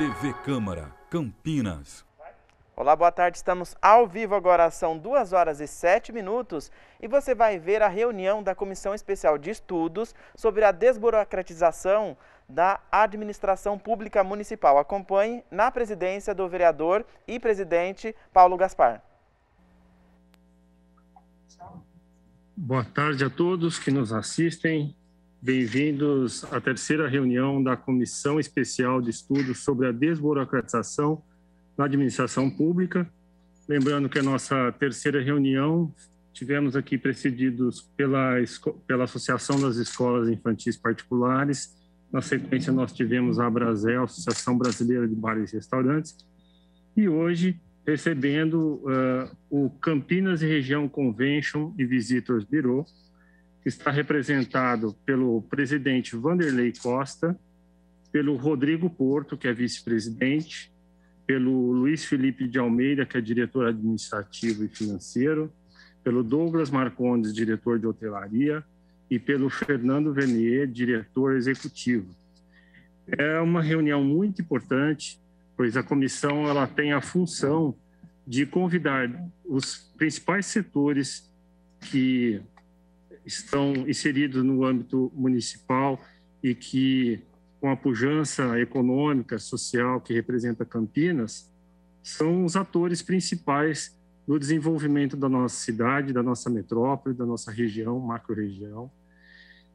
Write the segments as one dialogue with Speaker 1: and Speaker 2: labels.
Speaker 1: TV Câmara, Campinas.
Speaker 2: Olá, boa tarde. Estamos ao vivo agora, são 2h07 e você vai ver a reunião da Comissão Especial de Estudos sobre a desburocratização da administração pública municipal. Acompanhe na presidência do vereador e presidente Paulo Gaspar.
Speaker 3: Boa tarde a todos que nos assistem. Bem-vindos à terceira reunião da Comissão Especial de Estudos sobre a desburocratização na administração pública. Lembrando que a nossa terceira reunião tivemos aqui precedidos pela Associação das Escolas Infantis Particulares. Na sequência, nós tivemos a Abrazel, Associação Brasileira de Bares e Restaurantes. E hoje, recebendo o Campinas e Região Convention e Visitors Bureau, que está representado pelo presidente Vanderlei Costa, pelo Rodrigo Porto, que é vice-presidente, pelo Luiz Felipe de Almeida, que é diretor administrativo e financeiro, pelo Douglas Marcondes, diretor de hotelaria, e pelo Fernando Vernier, diretor executivo. É uma reunião muito importante, pois a comissão ela tem a função de convidar os principais setores que estão inseridos no âmbito municipal e que, com a pujança econômica, social que representa Campinas, são os atores principais no desenvolvimento da nossa cidade, da nossa metrópole, da nossa região, macro-região.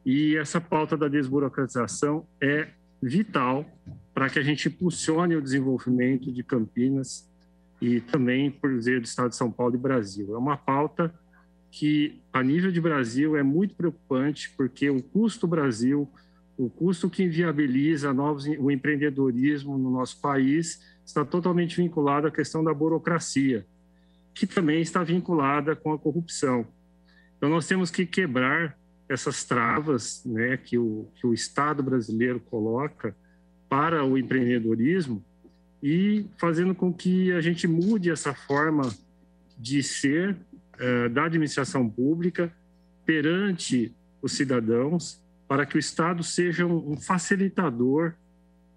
Speaker 3: E essa pauta da desburocratização é vital para que a gente impulsione o desenvolvimento de Campinas e também, por dizer, do estado de São Paulo e Brasil. É uma pauta que, a nível de Brasil, é muito preocupante, porque o custo Brasil, o custo que inviabiliza o empreendedorismo no nosso país, está totalmente vinculado à questão da burocracia, que também está vinculada com a corrupção. Então, nós temos que quebrar essas travas, né, que o Estado brasileiro coloca para o empreendedorismo e fazendo com que a gente mude essa forma de ser da administração pública perante os cidadãos, para que o Estado seja um facilitador,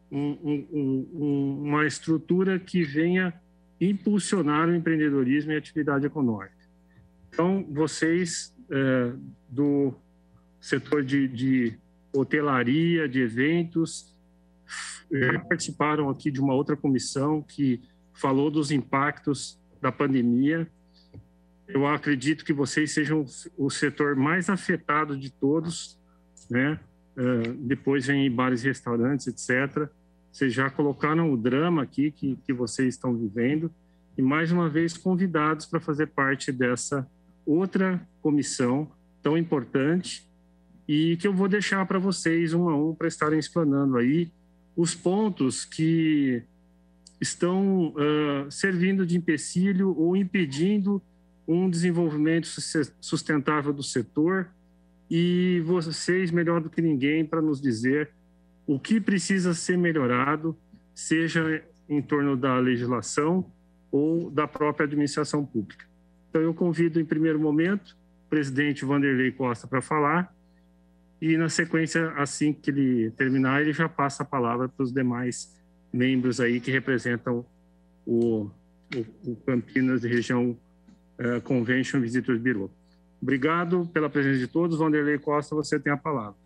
Speaker 3: uma estrutura que venha impulsionar o empreendedorismo e a atividade econômica. Então, vocês do setor de hotelaria, de eventos, participaram aqui de uma outra comissão que falou dos impactos da pandemia. Eu acredito que vocês sejam o setor mais afetado de todos, né? Depois vem bares e restaurantes, etc. Vocês já colocaram o drama aqui que vocês estão vivendo e, mais uma vez, convidados para fazer parte dessa outra comissão tão importante e que eu vou deixar para vocês, um a um, para estarem explanando aí os pontos que estão servindo de empecilho ou impedindo um desenvolvimento sustentável do setor, e vocês, melhor do que ninguém, para nos dizer o que precisa ser melhorado, seja em torno da legislação ou da própria administração pública. Então, eu convido, em primeiro momento, o presidente Vanderlei Costa para falar, e, na sequência, assim que ele terminar, ele já passa a palavra para os demais membros aí que representam o Campinas e Região Convention Visitors Bureau. Obrigado pela presença de todos. Vanderlei Costa, você tem a palavra.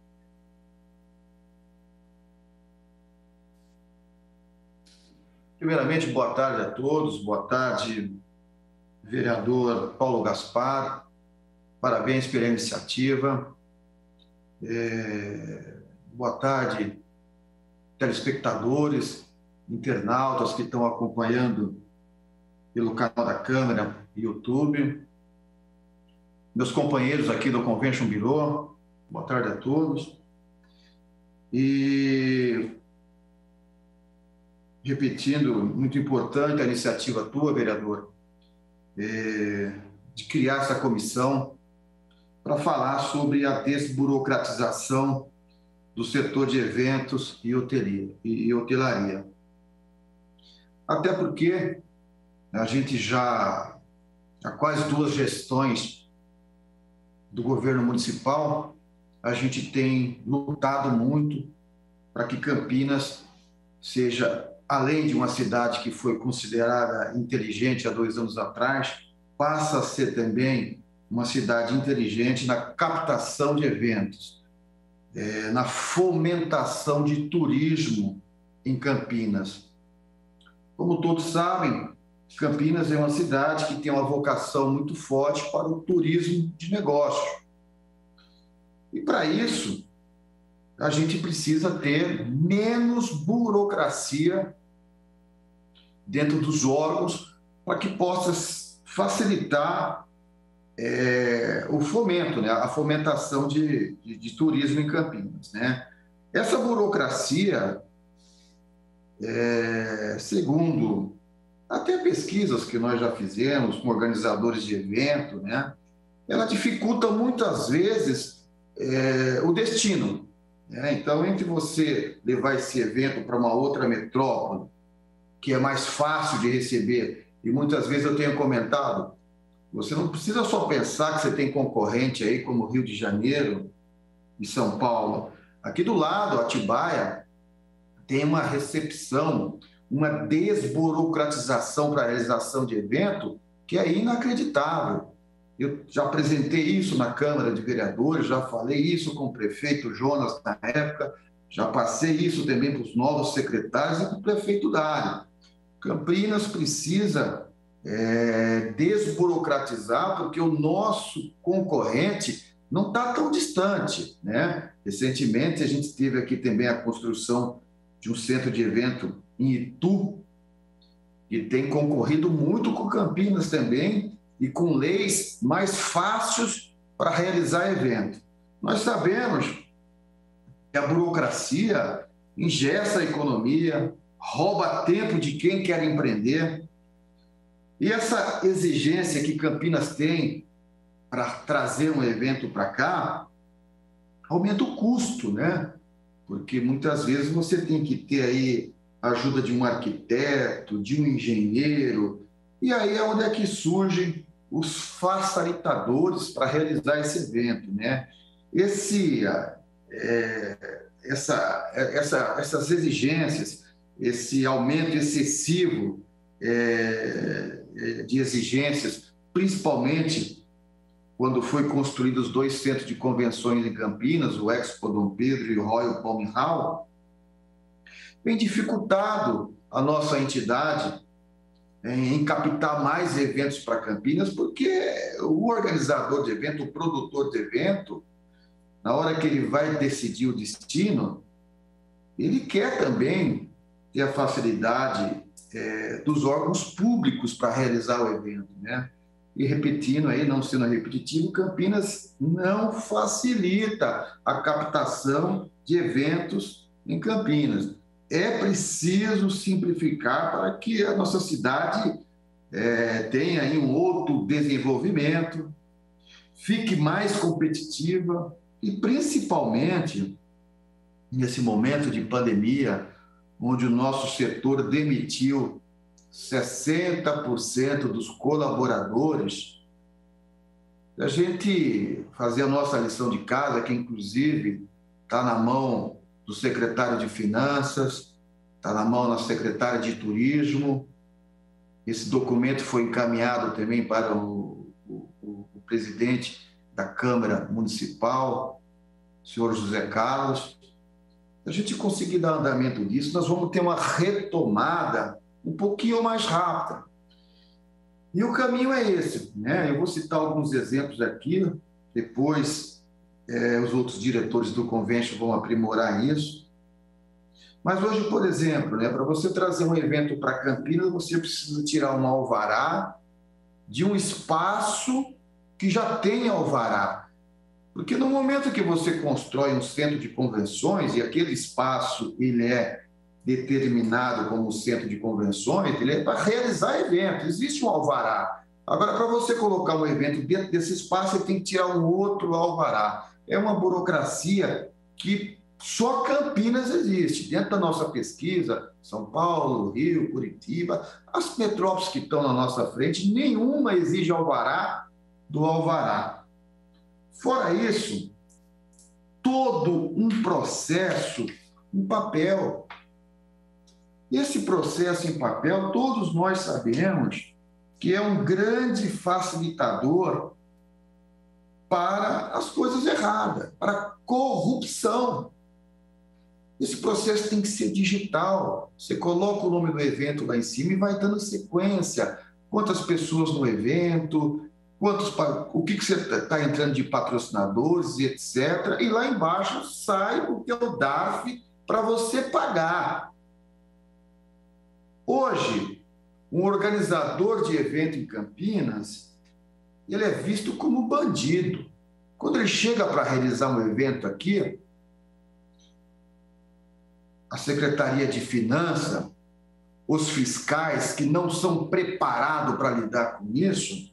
Speaker 4: Primeiramente, boa tarde a todos. Boa tarde, vereador Paulo Gaspar. Parabéns pela iniciativa. Boa tarde, telespectadores, internautas que estão acompanhando pelo canal da Câmara e YouTube. Meus companheiros aqui do Convention Bureau, boa tarde a todos. E, repetindo, muito importante a iniciativa tua, vereador, de criar essa comissão para falar sobre a desburocratização do setor de eventos e hotelaria. Até porque a gente já há quase 2 gestões do governo municipal, a gente tem lutado muito para que Campinas seja além de uma cidade que foi considerada inteligente há 2 anos atrás, passa a ser também uma cidade inteligente na captação de eventos, na fomentação de turismo em Campinas. Como todos sabem, Campinas é uma cidade que tem uma vocação muito forte para o turismo de negócio. E para isso, a gente precisa ter menos burocracia dentro dos órgãos para que possa facilitar o fomento, né? A fomentação de turismo em Campinas, né? Essa burocracia, segundo até pesquisas que nós já fizemos com organizadores de evento, né? Ela dificulta muitas vezes o destino. Então, entre você levar esse evento para uma outra metrópole, que é mais fácil de receber, e muitas vezes eu tenho comentado, você não precisa só pensar que você tem concorrente aí como Rio de Janeiro e São Paulo. Aqui do lado, Atibaia, tem uma recepção, uma desburocratização para a realização de evento que é inacreditável. Eu já apresentei isso na Câmara de Vereadores, já falei isso com o prefeito Jonas na época, já passei isso também para os novos secretários e para o prefeito da área. Campinas precisa desburocratizar, porque o nosso concorrente não está tão distante, né? Recentemente, a gente teve aqui também a construção de um centro de evento em Itu, que tem concorrido muito com Campinas também, e com leis mais fáceis para realizar evento. Nós sabemos que a burocracia engessa a economia, rouba tempo de quem quer empreender. E essa exigência que Campinas tem para trazer um evento para cá aumenta o custo, né? Porque muitas vezes você tem que ter aí a ajuda de um arquiteto, de um engenheiro, e aí é onde é que surgem os facilitadores para realizar esse evento, né? Essas exigências, esse aumento excessivo de exigências, principalmente quando foi construídos 2 centros de convenções em Campinas, o Expo Dom Pedro e o Royal Palm Hall, vem dificultado a nossa entidade em captar mais eventos para Campinas, porque o organizador de evento, o produtor de evento, na hora que ele vai decidir o destino, ele quer também ter a facilidade dos órgãos públicos para realizar o evento, né? E repetindo aí, não sendo repetitivo, Campinas não facilita a captação de eventos em Campinas. É preciso simplificar para que a nossa cidade tenha aí um outro desenvolvimento, fique mais competitiva e, principalmente, nesse momento de pandemia, onde o nosso setor demitiu 60% dos colaboradores, a gente fazer a nossa lição de casa, que inclusive está na mão do secretário de Finanças, está na mão da secretária de Turismo. Esse documento foi encaminhado também para o presidente da Câmara Municipal, o senhor José Carlos. Se a gente conseguir dar andamento nisso, nós vamos ter uma retomada um pouquinho mais rápida. E o caminho é esse, né? Eu vou citar alguns exemplos aqui, depois os outros diretores do Convention vão aprimorar isso. Mas hoje, por exemplo, né, para você trazer um evento para Campinas, você precisa tirar um alvará de um espaço que já tem alvará. Porque no momento que você constrói um centro de convenções e aquele espaço ele é determinado como centro de convenções, ele é para realizar eventos, existe um alvará. Agora, para você colocar um evento dentro desse espaço, você tem que tirar um outro alvará. É uma burocracia que só Campinas existe. Dentro da nossa pesquisa, São Paulo, Rio, Curitiba, as metrópoles que estão na nossa frente, nenhuma exige alvará do alvará. Fora isso, todo um processo, um papel. Esse processo em papel, todos nós sabemos que é um grande facilitador para as coisas erradas, para a corrupção. Esse processo tem que ser digital. Você coloca o nome do evento lá em cima e vai dando sequência. Quantas pessoas no evento, o que você está entrando de patrocinadores, etc. E lá embaixo sai o teu DARF para você pagar. Hoje, um organizador de evento em Campinas, ele é visto como bandido. Quando ele chega para realizar um evento aqui, a Secretaria de Finanças, os fiscais que não são preparados para lidar com isso,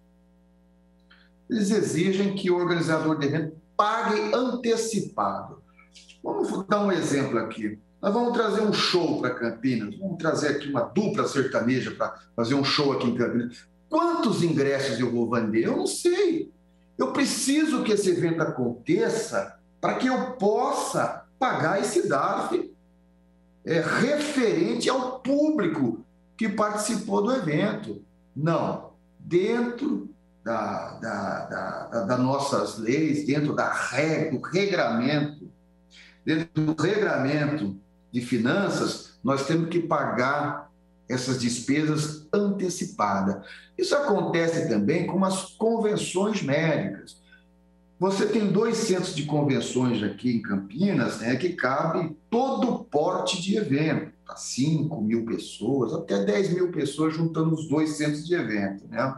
Speaker 4: eles exigem que o organizador de evento pague antecipado. Vamos dar um exemplo aqui. Nós vamos trazer um show para Campinas, vamos trazer aqui uma dupla sertaneja para fazer um show aqui em Campinas. Quantos ingressos eu vou vender? Eu não sei. Eu preciso que esse evento aconteça para que eu possa pagar esse DARF referente ao público que participou do evento. Não, dentro das nossas leis, dentro do regramento, dentro do regramento de finanças, nós temos que pagar essas despesas antecipadas. Isso acontece também com as convenções médicas. Você tem 2 centros de convenções aqui em Campinas, né, que cabe todo porte de evento, para 5 mil pessoas, até 10 mil pessoas, juntando os 2 centros de evento, né?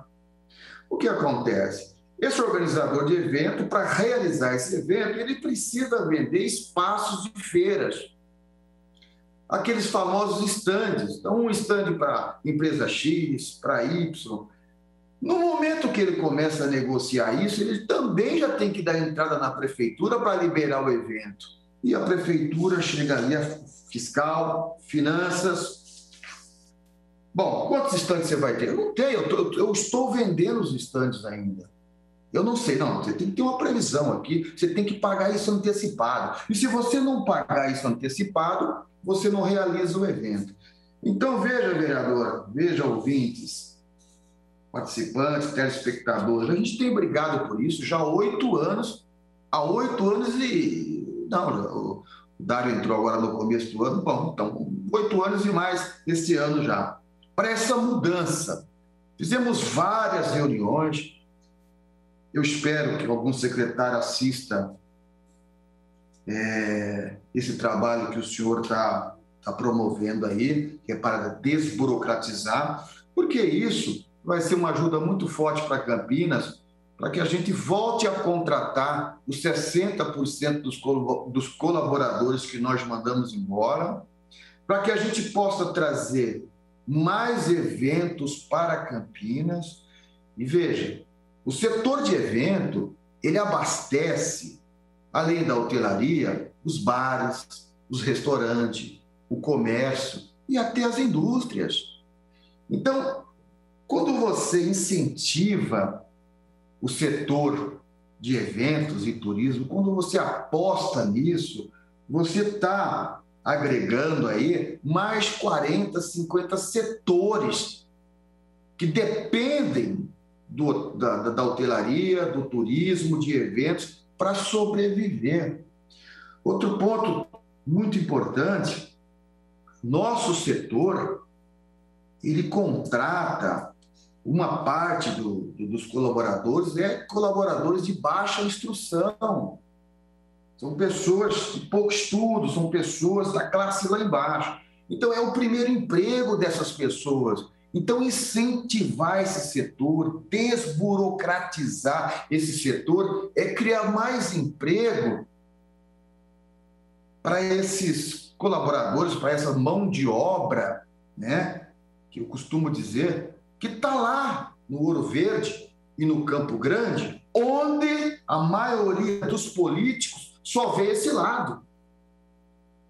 Speaker 4: O que acontece? Esse organizador de evento, para realizar esse evento, ele precisa vender espaços de feiras, aqueles famosos estandes. Então, um estande para empresa X, para Y. No momento que ele começa a negociar isso, ele também já tem que dar entrada na prefeitura para liberar o evento. E a prefeitura chega ali, a fiscal, finanças. Bom, quantos estandes você vai ter? Eu não tenho, eu estou vendendo os estandes ainda. Eu não sei, não, você tem que ter uma previsão aqui, você tem que pagar isso antecipado. E se você não pagar isso antecipado, você não realiza o evento. Então, veja, vereador, veja, ouvintes, participantes, telespectadores, a gente tem brigado por isso já há 8 anos. Há 8 anos e... Não, o Dário entrou agora no começo do ano. Bom, então, 8 anos e mais esse ano já. Para essa mudança. Fizemos várias reuniões. Eu espero que algum secretário assista esse trabalho que o senhor está promovendo aí, que é para desburocratizar, porque isso vai ser uma ajuda muito forte para Campinas, para que a gente volte a contratar os 60% dos colaboradores que nós mandamos embora, para que a gente possa trazer mais eventos para Campinas. E veja, o setor de evento, ele abastece, além da hotelaria, os bares, os restaurantes, o comércio e até as indústrias. Então, quando você incentiva o setor de eventos e turismo, quando você aposta nisso, você está agregando aí mais 40, 50 setores que dependem da hotelaria, do turismo, de eventos, para sobreviver. Outro ponto muito importante, nosso setor, ele contrata uma parte dos colaboradores, colaboradores de baixa instrução. São pessoas de pouco estudo, são pessoas da classe lá embaixo. Então, é o primeiro emprego dessas pessoas. Então, incentivar esse setor, desburocratizar esse setor, é criar mais emprego para esses colaboradores, para essa mão de obra, né, que eu costumo dizer, que está lá no Ouro Verde e no Campo Grande, onde a maioria dos políticos só vê esse lado.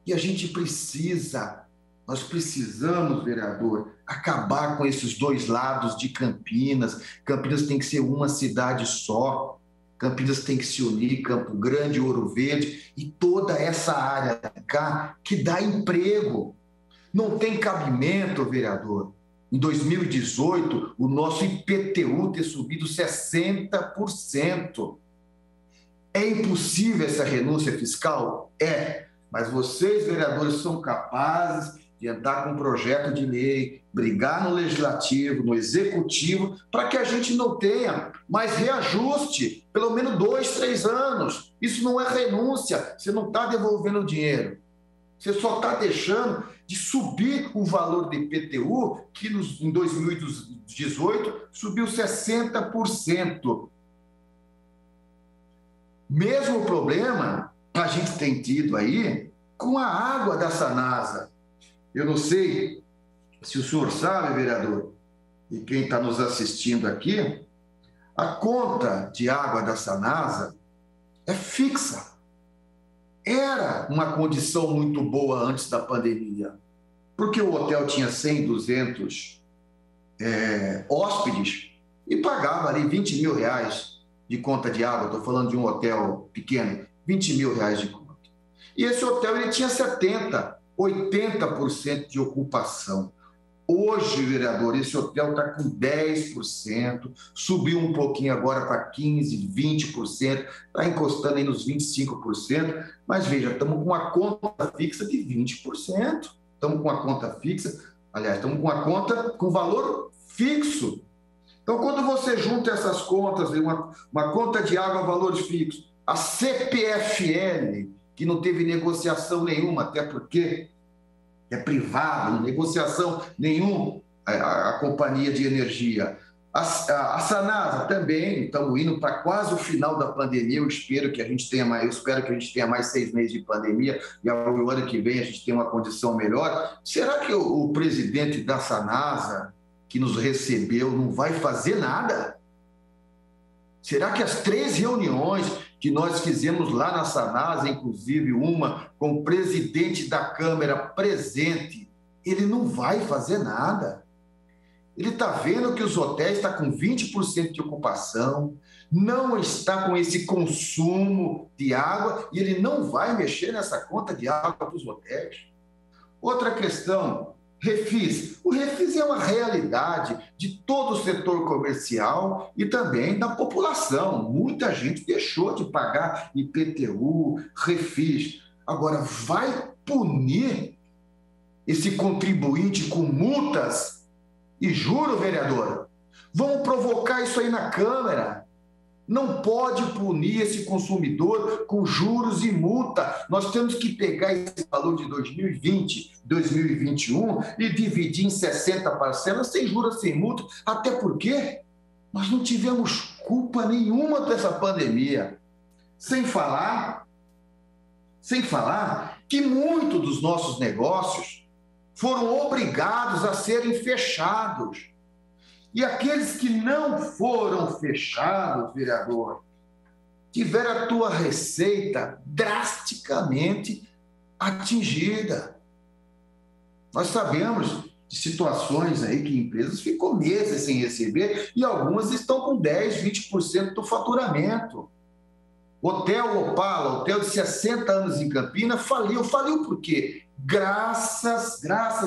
Speaker 4: E a gente precisa, nós precisamos, vereador, acabar com esses 2 lados de Campinas. Campinas tem que ser uma cidade só. Campinas tem que se unir, Campo Grande, Ouro Verde e toda essa área cá que dá emprego. Não tem cabimento, vereador, em 2018, o nosso IPTU ter subido 60%. É impossível essa renúncia fiscal? É, mas vocês, vereadores, são capazes de entrar com um projeto de lei, brigar no legislativo, no executivo, para que a gente não tenha mais reajuste, pelo menos 2, 3 anos. Isso não é renúncia, você não está devolvendo o dinheiro. Você só está deixando de subir o valor do IPTU, que em 2018 subiu 60%. Mesmo problema a gente tem tido aí com a água da Sanasa. Eu não sei se o senhor sabe, vereador, e quem está nos assistindo aqui, a conta de água da Sanasa é fixa. Era uma condição muito boa antes da pandemia, porque o hotel tinha 100, 200 hóspedes e pagava ali 20 mil reais de conta de água. Estou falando de um hotel pequeno, 20 mil reais de conta. E esse hotel ele tinha 70%, 80% de ocupação. Hoje, vereador, esse hotel está com 10%, subiu um pouquinho agora para 15%, 20%, está encostando aí nos 25%, mas veja, estamos com uma conta fixa de 20%. Estamos com uma conta fixa, aliás, estamos com uma conta com valor fixo. Então, quando você junta essas contas, uma conta de água, valores fixos, a CPFL, que não teve negociação nenhuma, até porque é privado, negociação nenhuma, a companhia de energia. A Sanasa também, estamos indo para quase o final da pandemia. Eu espero que a gente tenha mais 6 meses de pandemia e ao ano que vem a gente tenha uma condição melhor. Será que o presidente da Sanasa, que nos recebeu, não vai fazer nada? Será que as 3 reuniões que nós fizemos lá na Sanasa, inclusive uma com o presidente da Câmara presente, ele não vai fazer nada? Ele está vendo que os hotéis estão com 20% de ocupação, não está com esse consumo de água e ele não vai mexer nessa conta de água dos hotéis. Outra questão, Refis. O Refis é uma realidade de todo o setor comercial e também da população. Muita gente deixou de pagar IPTU, Refis. Agora, vai punir esse contribuinte com multas? E juro, vereador, vamos provocar isso aí na Câmara. Não pode punir esse consumidor com juros e multa. Nós temos que pegar esse valor de 2020, 2021 e dividir em 60 parcelas, sem juros, sem multa. Até porque nós não tivemos culpa nenhuma dessa pandemia. Sem falar que muitos dos nossos negócios foram obrigados a serem fechados. E aqueles que não foram fechados, vereador, tiveram a tua receita drasticamente atingida. Nós sabemos de situações aí que empresas ficam meses sem receber e algumas estão com 10%, 20% do faturamento. Hotel Opala, hotel de 60 anos em Campinas, faliu. Faliu por quê? Graças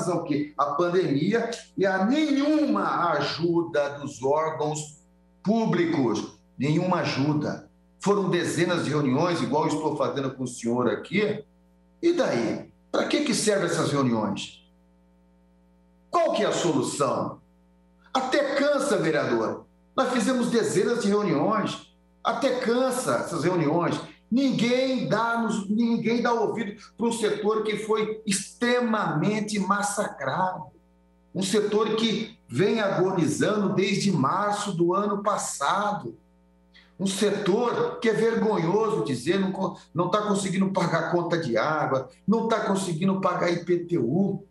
Speaker 4: ao quê? A pandemia e a nenhuma ajuda dos órgãos públicos. Nenhuma ajuda. Foram dezenas de reuniões, igual eu estou fazendo com o senhor aqui. E daí? Para que servem essas reuniões? Qual que é a solução? Até cansa, vereador. Nós fizemos dezenas de reuniões. Até cansa essas reuniões. Ninguém dá ouvido para um setor que foi extremamente massacrado. Um setor que vem agonizando desde março do ano passado. Um setor que é vergonhoso dizer, não está conseguindo pagar conta de água, não está conseguindo pagar IPTU.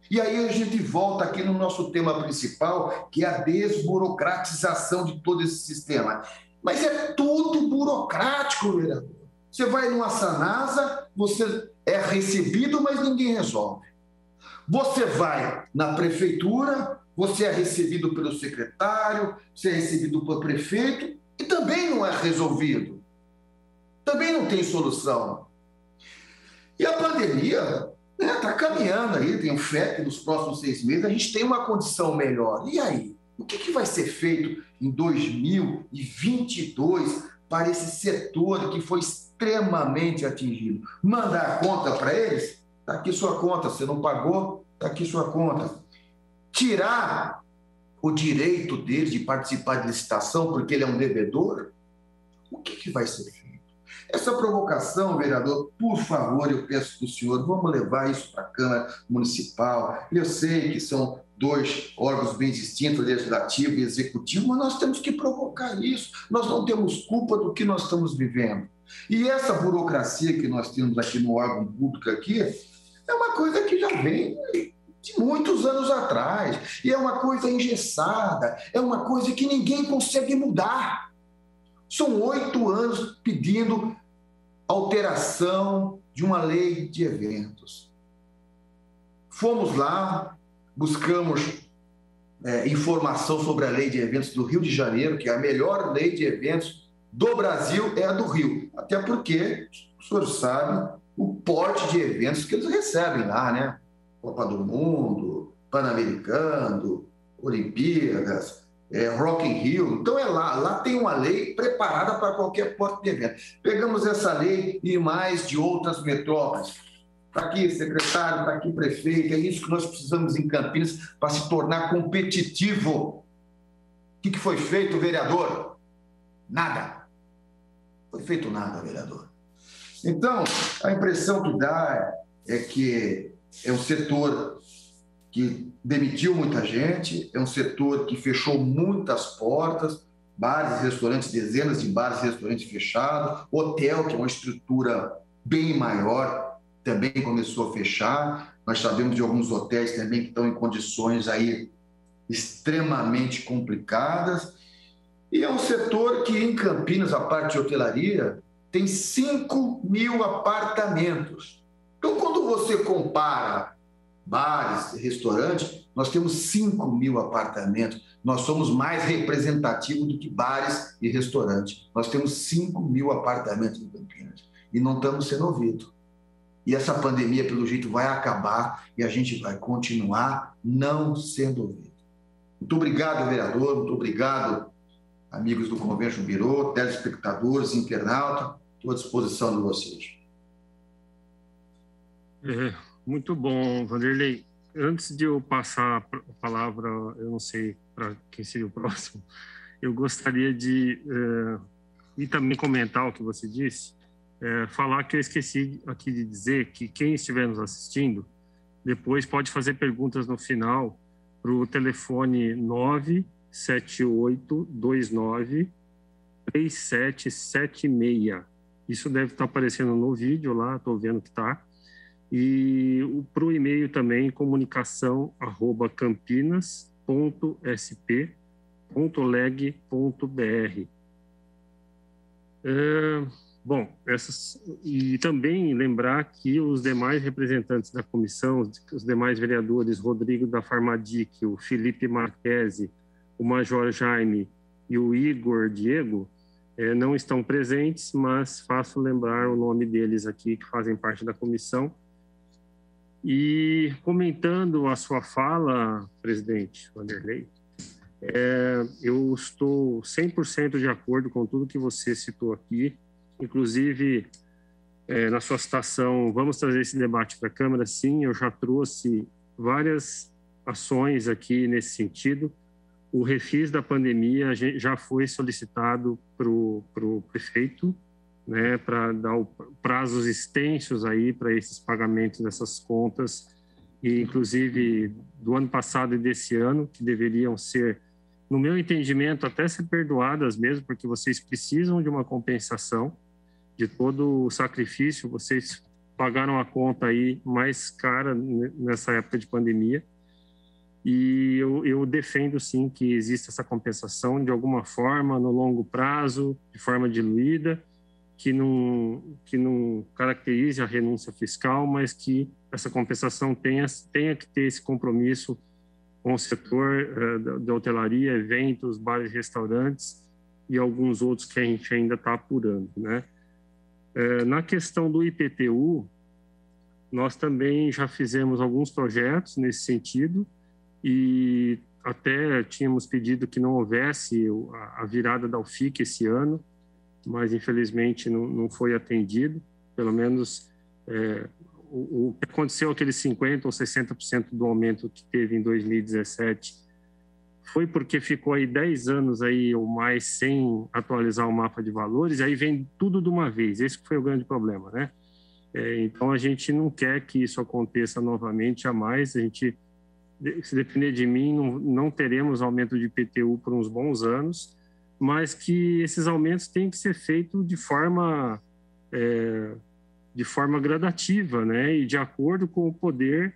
Speaker 4: E aí a gente volta aqui no nosso tema principal, que é a desburocratização de todo esse sistema. Mas é tudo burocrático, vereador. Você vai numa Sanasa, você é recebido, mas ninguém resolve. Você vai na prefeitura, você é recebido pelo secretário, você é recebido pelo prefeito e também não é resolvido. Também não tem solução. E a pandemia Está caminhando aí, tenho fé que nos próximos 6 meses a gente tem uma condição melhor. E aí? O que vai ser feito em 2022 para esse setor que foi extremamente atingido? Mandar a conta para eles? Está aqui sua conta. Você não pagou? Está aqui sua conta. Tirar o direito dele de participar de licitação porque ele é um devedor? O que vai ser feito? Essa provocação, vereador, por favor, eu peço para o senhor, vamos levar isso para a Câmara Municipal. Eu sei que são 2 órgãos bem distintos, legislativo e executivo, mas nós temos que provocar isso. Nós não temos culpa do que nós estamos vivendo. E essa burocracia que nós temos aqui no órgão público aqui é uma coisa que já vem de muitos anos atrás. E é uma coisa engessada, é uma coisa que ninguém consegue mudar. São 8 anos pedindo alteração de uma lei de eventos. Fomos lá, buscamos informação sobre a lei de eventos do Rio de Janeiro, que é a melhor lei de eventos do Brasil, é a do Rio. Até porque, os senhores sabem, o porte de eventos que eles recebem lá, né? Copa do Mundo, Pan-Americano, Olimpíadas, Rock in Rio. Então é lá tem uma lei preparada para qualquer porte de evento. Pegamos essa lei e mais de outras metrópoles. Está aqui secretário, está aqui prefeito, é isso que nós precisamos em Campinas para se tornar competitivo. O que foi feito, vereador? Nada. Não foi feito nada, vereador. Então, a impressão que dá é que é um setor que demitiu muita gente, é um setor que fechou muitas portas, bares e restaurantes, dezenas de bares e restaurantes fechados, hotel, que é uma estrutura bem maior, também começou a fechar. Nós sabemos de alguns hotéis também que estão em condições aí extremamente complicadas. E é um setor que em Campinas, a parte de hotelaria, tem 5.000 apartamentos. Então, quando você compara bares, restaurantes, nós temos 5.000 apartamentos. Nós somos mais representativos do que bares e restaurantes. Nós temos 5.000 apartamentos em Campinas e não estamos sendo ouvidos. E essa pandemia, pelo jeito, vai acabar e a gente vai continuar não sendo ouvido. Muito obrigado, vereador. Muito obrigado, amigos do Convention Bureau, telespectadores, internautas. Estou à disposição de vocês.
Speaker 3: Muito bom, Vanderlei. Antes de eu passar a palavra, eu não sei para quem seria o próximo, eu gostaria de, e também comentar o que você disse, falar que eu esqueci aqui de dizer que quem estiver nos assistindo, depois pode fazer perguntas no final para o telefone 97829-3776. Isso deve estar aparecendo no vídeo lá, estou vendo que está. E para o e-mail também, comunicação@campinas.sp.leg.br. Bom, e também lembrar que os demais representantes da comissão, os demais vereadores, Rodrigo da Farmadic, o Felipe Marquesi, o Major Jaime e o Igor Diego, não estão presentes, mas faço lembrar o nome deles aqui, que fazem parte da comissão. E comentando a sua fala, presidente Vanderlei, eu estou 100% de acordo com tudo que você citou aqui, inclusive na sua citação, vamos trazer esse debate para a Câmara, sim, eu já trouxe várias ações aqui nesse sentido. O refis da pandemia já foi solicitado para o prefeito, né, para dar prazos extensos aí para esses pagamentos dessas contas, e inclusive do ano passado e desse ano, que deveriam ser, no meu entendimento, até ser perdoadas mesmo, porque vocês precisam de uma compensação de todo o sacrifício, vocês pagaram a conta aí mais cara nessa época de pandemia, e eu defendo sim que exista essa compensação de alguma forma, no longo prazo, de forma diluída, que não caracterize a renúncia fiscal, mas que essa compensação tenha que ter esse compromisso com o setor da hotelaria, eventos, bares e restaurantes e alguns outros que a gente ainda está apurando, né? Na questão do IPTU, nós também já fizemos alguns projetos nesse sentido e até tínhamos pedido que não houvesse a virada da UFIC esse ano, mas infelizmente não foi atendido. Pelo menos o que aconteceu, aqueles 50% ou 60% do aumento que teve em 2017, foi porque ficou aí 10 anos aí ou mais sem atualizar o mapa de valores, aí vem tudo de uma vez. Esse foi o grande problema, né? Então, a gente não quer que isso aconteça novamente, jamais. A gente, se depender de mim, não teremos aumento de IPTU por uns bons anos, mas que esses aumentos têm que ser feitos de forma gradativa, né? E de acordo com o poder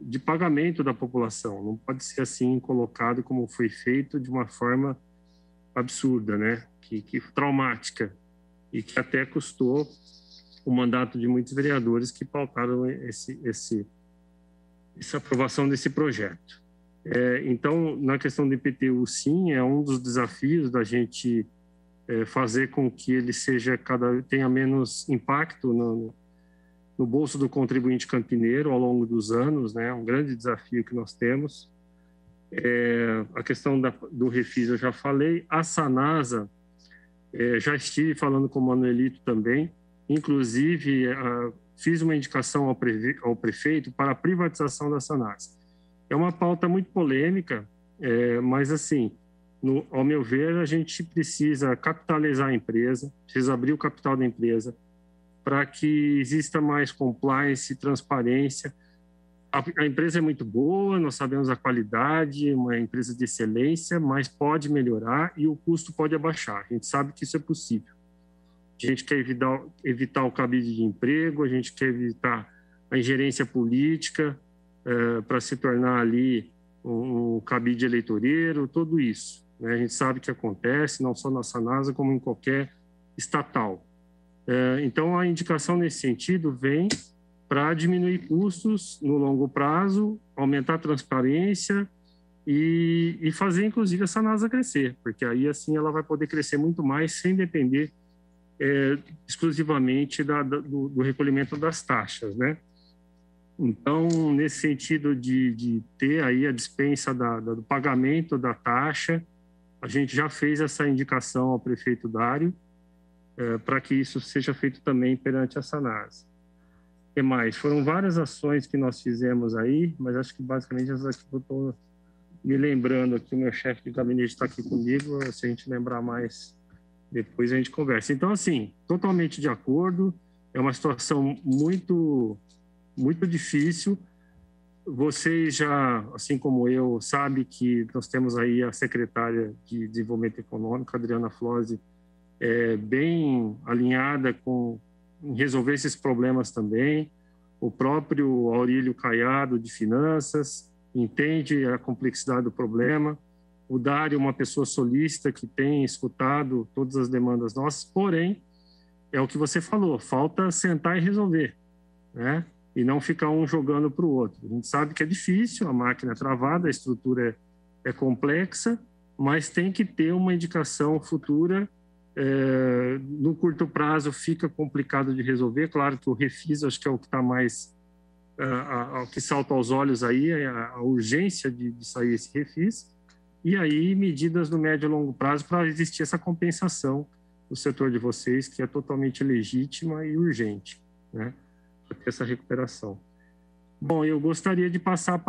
Speaker 3: de pagamento da população. Não pode ser assim colocado como foi feito, de uma forma absurda, né? Que traumática, e que até custou o mandato de muitos vereadores que pautaram essa aprovação desse projeto. Então, na questão do IPTU, sim, é um dos desafios da gente fazer com que ele tenha menos impacto no bolso do contribuinte campineiro ao longo dos anos, né? É um grande desafio que nós temos. A questão do refis eu já falei. A Sanasa, já estive falando com o Manuelito também, inclusive fiz uma indicação ao prefeito para a privatização da Sanasa. É uma pauta muito polêmica, mas assim, ao meu ver, a gente precisa capitalizar a empresa, precisa abrir o capital da empresa, para que exista mais compliance e transparência. A empresa é muito boa, nós sabemos a qualidade, uma empresa de excelência, mas pode melhorar e o custo pode abaixar. A gente sabe que isso é possível. A gente quer evitar o cabide de emprego, a gente quer evitar a ingerência política para se tornar ali um cabide eleitoreiro, tudo isso, né? A gente sabe que acontece, não só na Sanasa, como em qualquer estatal. Então, a indicação nesse sentido vem para diminuir custos no longo prazo, aumentar a transparência e fazer, inclusive, a Sanasa crescer, porque aí, assim, ela vai poder crescer muito mais sem depender exclusivamente do recolhimento das taxas, né? Então, nesse sentido de ter aí a dispensa do pagamento da taxa, a gente já fez essa indicação ao prefeito Dário, para que isso seja feito também perante a Sanasa. O que mais? Foram várias ações que nós fizemos aí, mas acho que basicamente essas aqui eu estou me lembrando aqui, o meu chefe de gabinete está aqui comigo, se a gente lembrar mais, depois a gente conversa. Então, assim, totalmente de acordo, é uma situação muito, muito difícil. Vocês já, assim como eu, sabem que nós temos aí a secretária de Desenvolvimento Econômico, Adriana Flose, bem alinhada em resolver esses problemas também. O próprio Aurílio Caiado, de Finanças, entende a complexidade do problema. O Dário, uma pessoa solícita que tem escutado todas as demandas nossas, porém, é o que você falou, falta sentar e resolver, né? E não ficar um jogando para o outro. A gente sabe que é difícil, a máquina é travada, a estrutura é complexa, mas tem que ter uma indicação futura. No curto prazo fica complicado de resolver. Claro que o refis acho que é o que está mais o que salta aos olhos aí, a urgência de sair esse refis, e aí medidas no médio e longo prazo para existir essa compensação do setor de vocês, que é totalmente legítima e urgente, né, para ter essa recuperação. Bom, eu gostaria de passar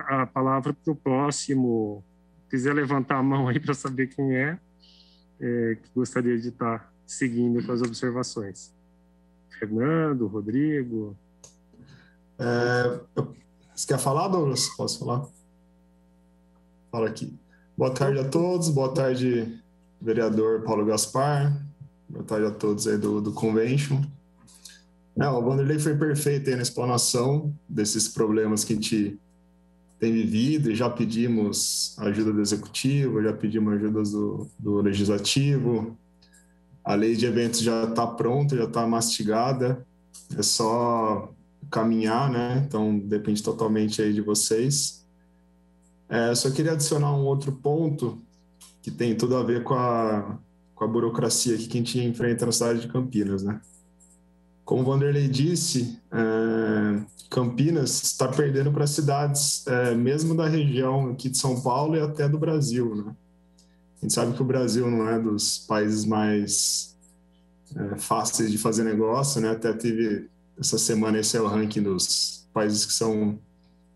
Speaker 3: a palavra para o próximo. Se quiser levantar a mão aí para saber quem que gostaria de estar seguindo com as observações. Fernando, Rodrigo.
Speaker 5: Você quer falar, Douglas? Posso falar? Fala aqui. Boa tarde a todos, boa tarde, vereador Paulo Gaspar, boa tarde a todos aí do Convention. O Vanderlei foi perfeito aí na explanação desses problemas que a gente tem vivido, e já pedimos ajuda do Executivo, já pedimos ajuda do Legislativo, a lei de eventos já está pronta, já está mastigada, é só caminhar, né? Então depende totalmente aí de vocês. Só queria adicionar um outro ponto que tem tudo a ver com a burocracia que a gente enfrenta na cidade de Campinas, né? Como o Vanderlei disse, Campinas está perdendo para cidades, mesmo da região aqui de São Paulo e até do Brasil, né? A gente sabe que o Brasil não é dos países mais fáceis de fazer negócio, né? Até teve essa semana, esse é o ranking dos países que são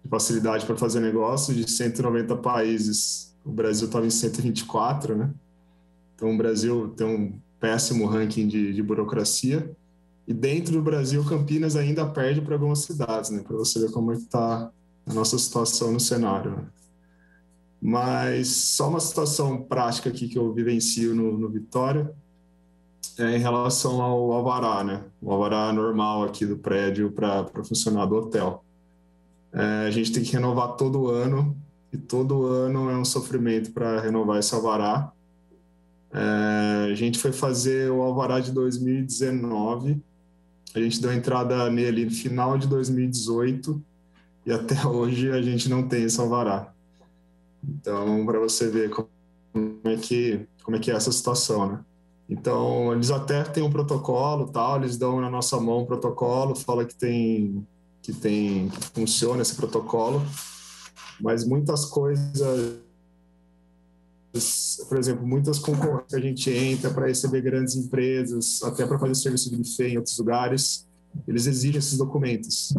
Speaker 5: de facilidade para fazer negócio. De 190 países, o Brasil estava em 124, né? Então, o Brasil tem um péssimo ranking de burocracia. E dentro do Brasil, Campinas ainda perde para algumas cidades, né? Para você ver como é que está a nossa situação no cenário, né? Mas só uma situação prática aqui que eu vivencio no Vitória em relação ao alvará, né? O alvará normal aqui do prédio para funcionar do hotel. A gente tem que renovar todo ano, e todo ano é um sofrimento para renovar esse alvará. A gente foi fazer o alvará de 2019, a gente deu entrada nele no final de 2018 e até hoje a gente não tem esse alvará. Então, para você ver como é que é essa situação, né? Então, eles até têm um protocolo, tal, eles dão na nossa mão um protocolo, fala que funciona esse protocolo, mas muitas coisas, por exemplo, muitas concorrências que a gente entra para receber grandes empresas, até para fazer serviço de buffet em outros lugares, eles exigem esses documentos.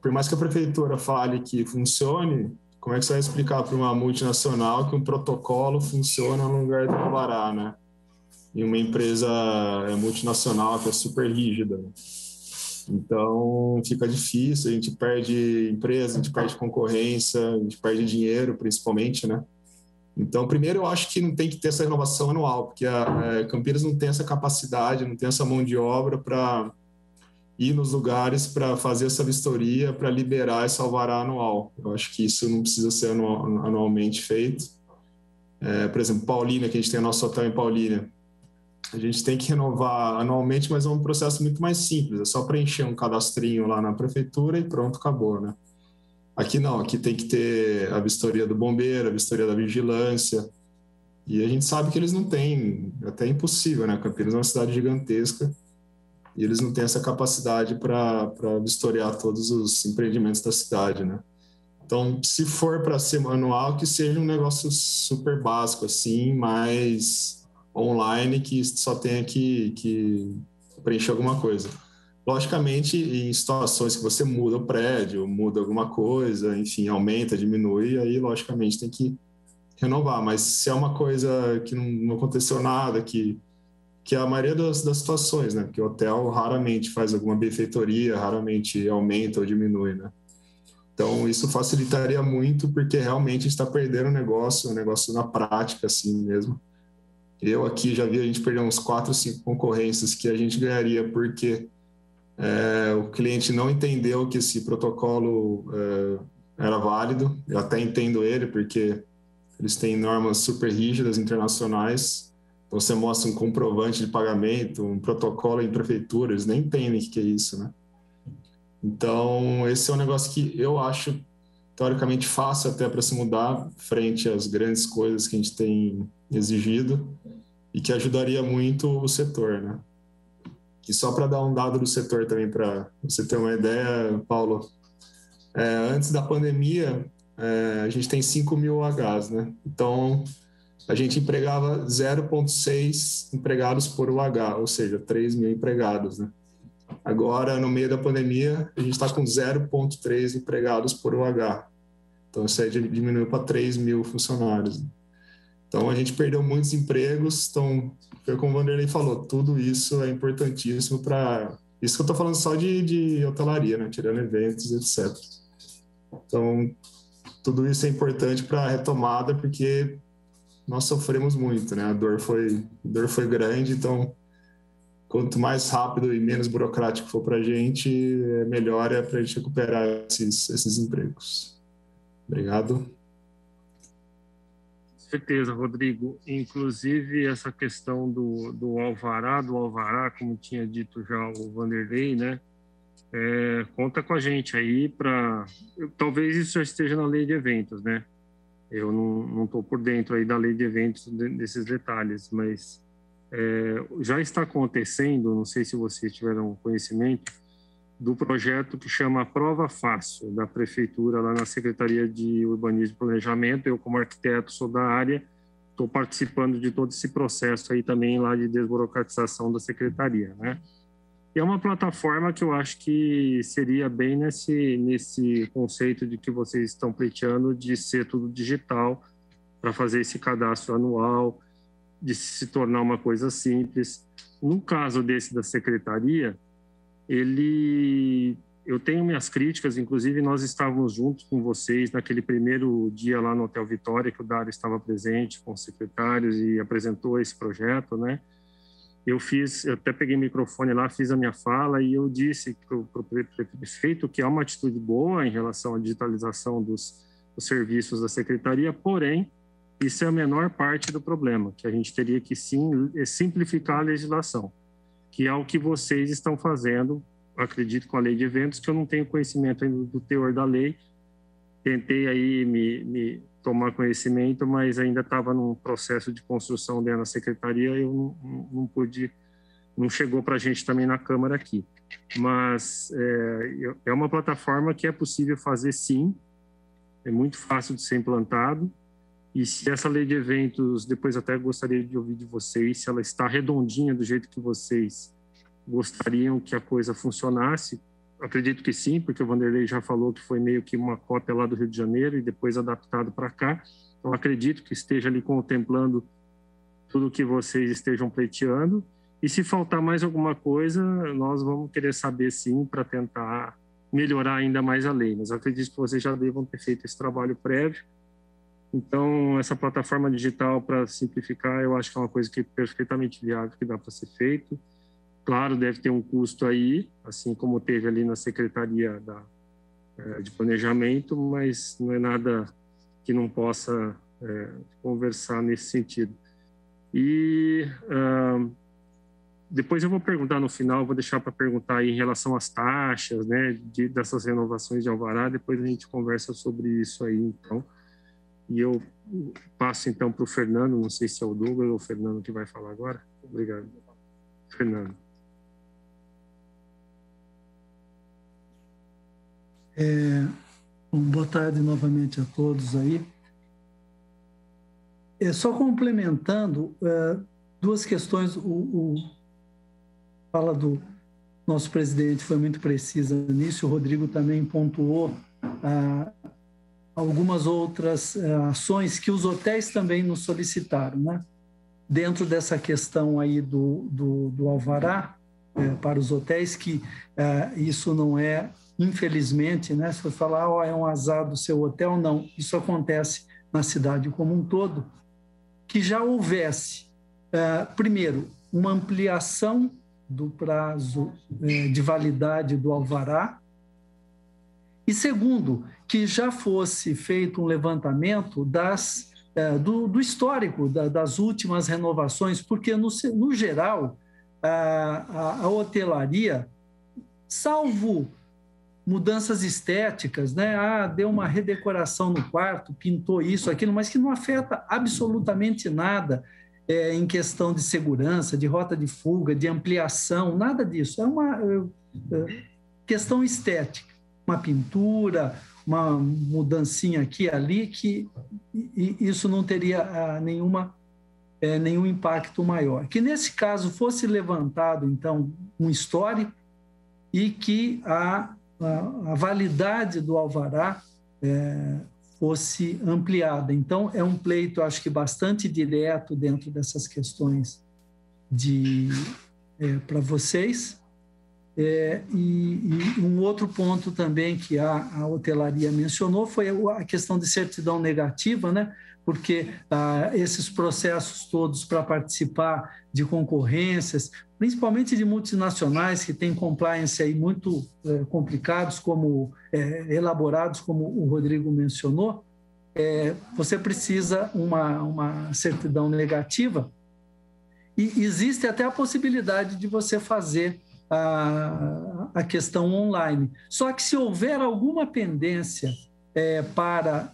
Speaker 5: Por mais que a prefeitura fale que funcione, como é que você vai explicar para uma multinacional que um protocolo funciona no lugar do alvará, né? E uma empresa multinacional que é super rígida. Então, fica difícil, a gente perde empresa, a gente perde concorrência, a gente perde dinheiro, principalmente, né? Então, primeiro, eu acho que não tem que ter essa renovação anual, porque a Campinas não tem essa capacidade, não tem essa mão de obra para ir nos lugares para fazer essa vistoria, para liberar esse alvará anual. Eu acho que isso não precisa ser anualmente feito. Por exemplo, Paulínia, que a gente tem o nosso hotel em Paulínia, a gente tem que renovar anualmente, mas é um processo muito mais simples, é só preencher um cadastrinho lá na prefeitura e pronto, acabou, né? Aqui não, aqui tem que ter a vistoria do bombeiro, a vistoria da vigilância, e a gente sabe que eles não têm, até impossível, né? Campinas é uma cidade gigantesca e eles não têm essa capacidade para vistoriar todos os empreendimentos da cidade, né? Então, se for para ser manual, que seja um negócio super básico, assim, mais online, que só tenha que preencher alguma coisa. Logicamente, em situações que você muda o prédio, muda alguma coisa, enfim, aumenta, diminui, aí logicamente tem que renovar. Mas se é uma coisa que não aconteceu nada, que é a maioria das situações, né? Porque o hotel raramente faz alguma benfeitoria, raramente aumenta ou diminui, né? Então, isso facilitaria muito, porque realmente está perdendo o negócio na prática, assim mesmo. Eu aqui já vi a gente perder uns 4, 5 concorrências que a gente ganharia, porque o cliente não entendeu que esse protocolo era válido. Eu até entendo ele, porque eles têm normas super rígidas internacionais. Então, você mostra um comprovante de pagamento, um protocolo em prefeitura, eles nem entendem o que é isso, né? Então, esse é um negócio que eu acho, teoricamente, fácil até para se mudar frente às grandes coisas que a gente tem exigido e que ajudaria muito o setor, né? E só para dar um dado do setor também, para você ter uma ideia, Paulo, antes da pandemia, a gente tem 5 mil OHs, né? Então, a gente empregava 0,6 empregados por UH, ou seja, 3 mil empregados, né? Agora, no meio da pandemia, a gente está com 0,3 empregados por UH. Então, isso aí diminuiu para 3 mil funcionários. Então, a gente perdeu muitos empregos. Então, foi como o Vanderlei falou, tudo isso é importantíssimo para... Isso que eu estou falando só de hotelaria, né? Tirando eventos, etc. Então, tudo isso é importante para a retomada, porque nós sofremos muito, né? A dor foi grande, então... Quanto mais rápido e menos burocrático for para a gente, melhor para a gente recuperar esses empregos. Obrigado.
Speaker 3: Certeza, Rodrigo. Inclusive, essa questão do alvará, como tinha dito já o Vanderlei, né? Conta com a gente aí para... Talvez isso já esteja na lei de eventos, né? Eu não estou por dentro aí da lei de eventos desses detalhes, mas... já está acontecendo, não sei se vocês tiveram conhecimento, do projeto que chama Prova Fácil, da Prefeitura, lá na Secretaria de Urbanismo e Planejamento. Eu, como arquiteto, sou da área, estou participando de todo esse processo aí também lá de desburocratização da Secretaria, né? E é uma plataforma que eu acho que seria bem nesse conceito de que vocês estão pleiteando de ser tudo digital, para fazer esse cadastro anual, de se tornar uma coisa simples. No caso desse da Secretaria, eu tenho minhas críticas, inclusive nós estávamos juntos com vocês naquele primeiro dia lá no Hotel Vitória, que o Dário estava presente com os secretários e apresentou esse projeto, né? Eu até peguei o microfone lá, fiz a minha fala e eu disse para o prefeito que é uma atitude boa em relação à digitalização dos serviços da Secretaria, porém, isso é a menor parte do problema, que a gente teria que sim simplificar a legislação, que é o que vocês estão fazendo, acredito, com a lei de eventos, que eu não tenho conhecimento ainda do teor da lei. Tentei aí me tomar conhecimento, mas ainda estava num processo de construção dentro da secretaria, eu não pude, não chegou para a gente também na Câmara aqui. Mas é uma plataforma que é possível fazer sim, é muito fácil de ser implantado. E se essa lei de eventos, depois até gostaria de ouvir de vocês, se ela está redondinha do jeito que vocês gostariam que a coisa funcionasse. Acredito que sim, porque o Vanderlei já falou que foi meio que uma cópia lá do Rio de Janeiro e depois adaptado para cá. Então, acredito que esteja ali contemplando tudo o que vocês estejam pleiteando. E se faltar mais alguma coisa, nós vamos querer saber sim, para tentar melhorar ainda mais a lei. Mas acredito que vocês já devam ter feito esse trabalho prévio. Então, essa plataforma digital, para simplificar, eu acho que é uma coisa que é perfeitamente viável, que dá para ser feito. Claro, deve ter um custo aí, assim como teve ali na Secretaria de Planejamento, mas não é nada que não possa conversar nesse sentido. E depois eu vou perguntar no final, vou deixar para perguntar aí em relação às taxas, né, dessas renovações de alvará, depois a gente conversa sobre isso aí, então. E eu passo, então, para o Fernando, não sei se é o Douglas ou o Fernando que vai falar agora. Obrigado. Fernando.
Speaker 6: Boa tarde novamente a todos aí. Só complementando duas questões, fala do nosso presidente foi muito precisa nisso, o Rodrigo também pontuou algumas outras ações que os hotéis também nos solicitaram, né? Dentro dessa questão aí do alvará para os hotéis, que isso não é, infelizmente, né? Se você falar, é um azar do seu hotel, não. Isso acontece na cidade como um todo. Que já houvesse, primeiro, uma ampliação do prazo de validade do alvará, e segundo, que já fosse feito um levantamento do histórico das últimas renovações, porque, no geral, a hotelaria, salvo mudanças estéticas, né? Deu uma redecoração no quarto, pintou isso, aquilo, mas que não afeta absolutamente nada em questão de segurança, de rota de fuga, de ampliação, nada disso. É uma questão estética, uma pintura, uma mudancinha aqui e ali, que isso não teria nenhum impacto maior. Que, nesse caso, fosse levantado, então, um histórico e que a validade do alvará fosse ampliada. Então, é um pleito, acho que bastante direto dentro dessas questões para vocês. E um outro ponto também que a hotelaria mencionou foi a questão de certidão negativa, né? Porque esses processos todos para participar de concorrências, principalmente de multinacionais que têm compliance aí muito complicados, elaborados, como o Rodrigo mencionou, você precisa uma certidão negativa, e existe até a possibilidade de você fazer a questão online. Só que se houver alguma pendência para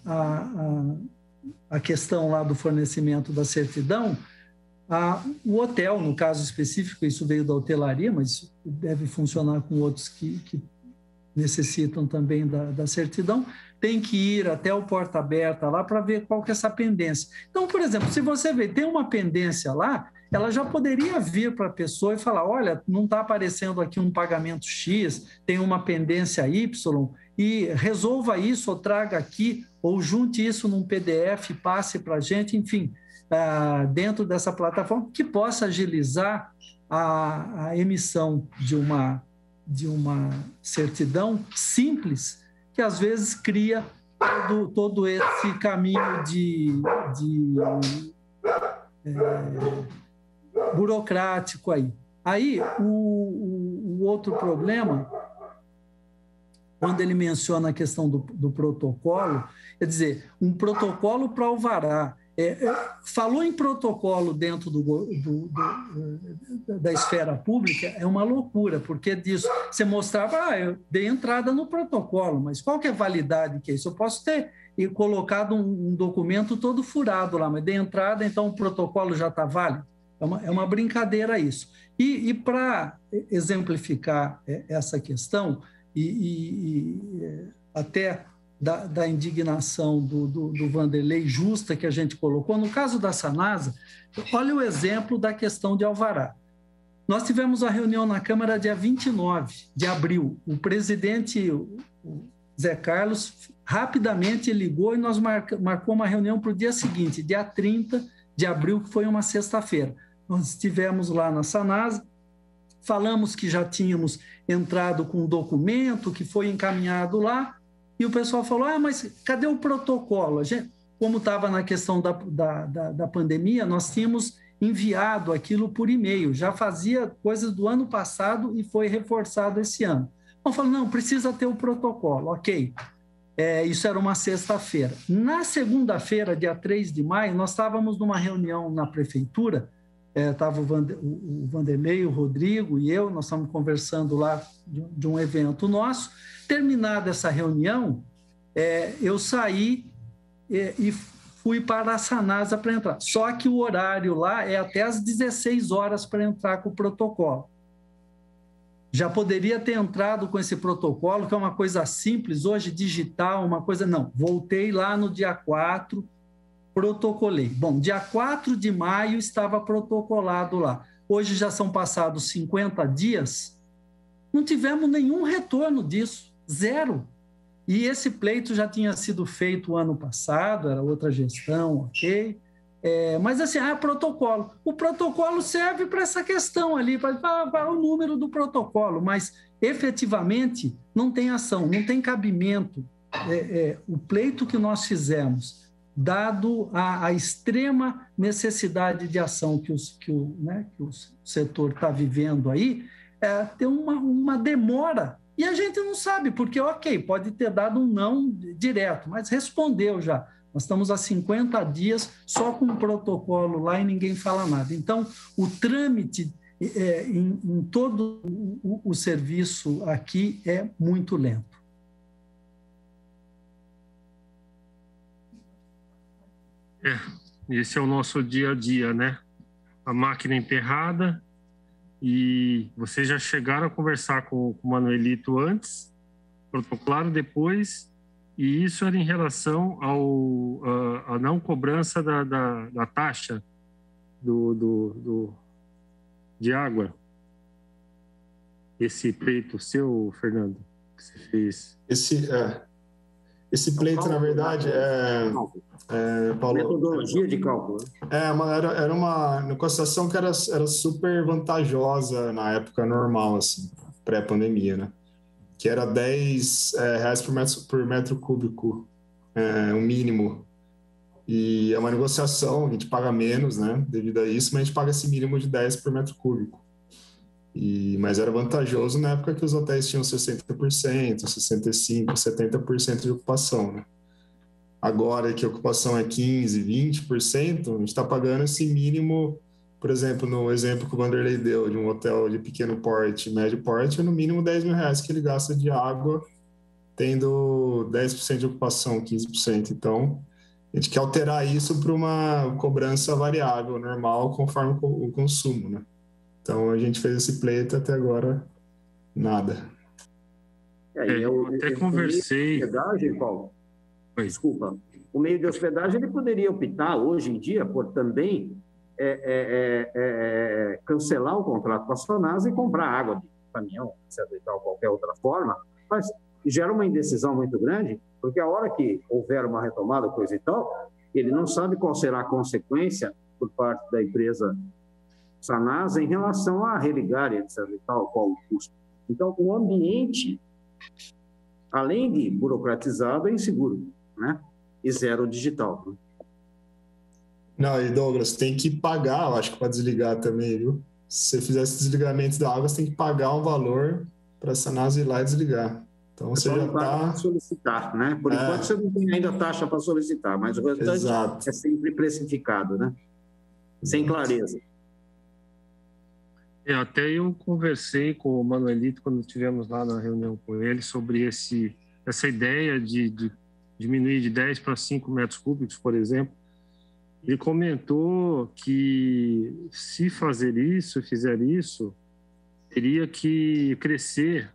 Speaker 6: a questão lá do fornecimento da certidão, o hotel, no caso específico, isso veio da hotelaria, mas deve funcionar com outros que necessitam também da certidão, tem que ir até o porta aberta lá para ver qual que é essa pendência. Então, por exemplo, se você vê, tem uma pendência lá, ela já poderia vir para a pessoa e falar, olha, não está aparecendo aqui um pagamento X, tem uma pendência Y, e resolva isso, ou traga aqui, ou junte isso num PDF, passe para a gente, enfim, dentro dessa plataforma, que possa agilizar a emissão de uma certidão simples, que às vezes cria todo esse caminho burocrático aí. Aí, o outro problema, quando ele menciona a questão do protocolo, quer dizer, um protocolo para alvará. Falou em protocolo dentro da esfera pública, é uma loucura, porque disso você mostrava, eu dei entrada no protocolo, mas qual que é a validade que é isso? Eu posso ter colocado um documento todo furado lá, mas dei entrada, então o protocolo já está válido? É uma brincadeira isso. E para exemplificar essa questão, até da indignação do Vanderlei justa que a gente colocou, no caso da Sanasa, olha o exemplo da questão de alvará. Nós tivemos a reunião na Câmara dia 29 de abril. O presidente o Zé Carlos rapidamente ligou e nós marcou uma reunião para o dia seguinte, dia 30 de abril, que foi uma sexta-feira. Nós estivemos lá na Sanasa, falamos que já tínhamos entrado com um documento que foi encaminhado lá, e o pessoal falou, mas cadê o protocolo? Como estava na questão da pandemia, nós tínhamos enviado aquilo por e-mail, já fazia coisas do ano passado e foi reforçado esse ano. Então, falou, não, precisa ter o protocolo, ok. Isso era uma sexta-feira. Na segunda-feira, dia 3 de maio, nós estávamos numa reunião na prefeitura, estava o Vanderlei, o Rodrigo e eu, nós estávamos conversando lá de um evento nosso. Terminada essa reunião, eu saí e fui para a Sanasa para entrar. Só que o horário lá é até às 16 horas para entrar com o protocolo. Já poderia ter entrado com esse protocolo, que é uma coisa simples, hoje digital, uma coisa... Não, voltei lá no dia 4, protocolei. Bom, dia 4 de maio estava protocolado lá. Hoje já são passados 50 dias, não tivemos nenhum retorno disso, zero. E esse pleito já tinha sido feito ano passado, era outra gestão, ok? Mas assim, protocolo. O protocolo serve para essa questão ali, para o número do protocolo, mas efetivamente não tem ação, não tem cabimento. O pleito que nós fizemos, dado a extrema necessidade de ação que o setor está vivendo aí, tem uma demora. E a gente não sabe, porque, ok, pode ter dado um não direto, mas respondeu já. Nós estamos há 50 dias só com um protocolo lá e ninguém fala nada. Então, o trâmite em todo o serviço aqui é muito lento.
Speaker 3: Esse é o nosso dia a dia, né? A máquina enterrada, e vocês já chegaram a conversar com o Manuelito antes, protocolaram depois, e isso era em relação à não cobrança da taxa de água. Esse pleito seu, Fernando, que você fez?
Speaker 5: Esse pleito, na verdade, Paulo,
Speaker 7: metodologia de cálculo.
Speaker 5: Era uma negociação que era super vantajosa na época normal, assim, pré-pandemia, né? Que era R$10 por metro cúbico, o mínimo. E é uma negociação, a gente paga menos, né, devido a isso, mas a gente paga esse mínimo de 10 por metro cúbico. Mas era vantajoso na época que os hotéis tinham 60%, 65%, 70% de ocupação, né? Agora que a ocupação é 15%, 20%, a gente está pagando esse mínimo, por exemplo, no exemplo que o Vanderlei deu, de um hotel de pequeno porte, médio porte, é no mínimo R$10.000 que ele gasta de água, tendo 10% de ocupação, 15%. Então, a gente quer alterar isso para uma cobrança variável, normal, conforme o consumo, né? Então, a gente fez esse pleito, até agora, nada.
Speaker 1: Eu até conversei...
Speaker 7: O meio de hospedagem, Paulo,
Speaker 1: Oi.
Speaker 7: desculpa, o meio de hospedagem ele poderia optar hoje em dia por também cancelar o contrato com a Sanasa e comprar água de caminhão, etc. e tal, qualquer outra forma, mas gera uma indecisão muito grande, porque a hora que houver uma retomada, coisa e tal, ele não sabe qual será a consequência por parte da empresa Sanasa em relação a religar, etc. e tal, qual o custo. Então, o ambiente, além de burocratizado, é inseguro, né? E zero digital. Né?
Speaker 5: Não, e Douglas, tem que pagar, eu acho que para desligar também, viu? Se você fizer esse desligamento da água, você tem que pagar um valor para a Sanasa ir lá e desligar. Então você já está...
Speaker 7: solicitar, né? Por enquanto você não tem ainda taxa para solicitar, mas o restante é sempre precificado, né? Sem clareza.
Speaker 3: Até eu conversei com o Manuelito quando estivemos lá na reunião com ele sobre essa ideia de diminuir de 10 para 5 metros cúbicos, por exemplo. Ele comentou que se fizer isso, teria que crescer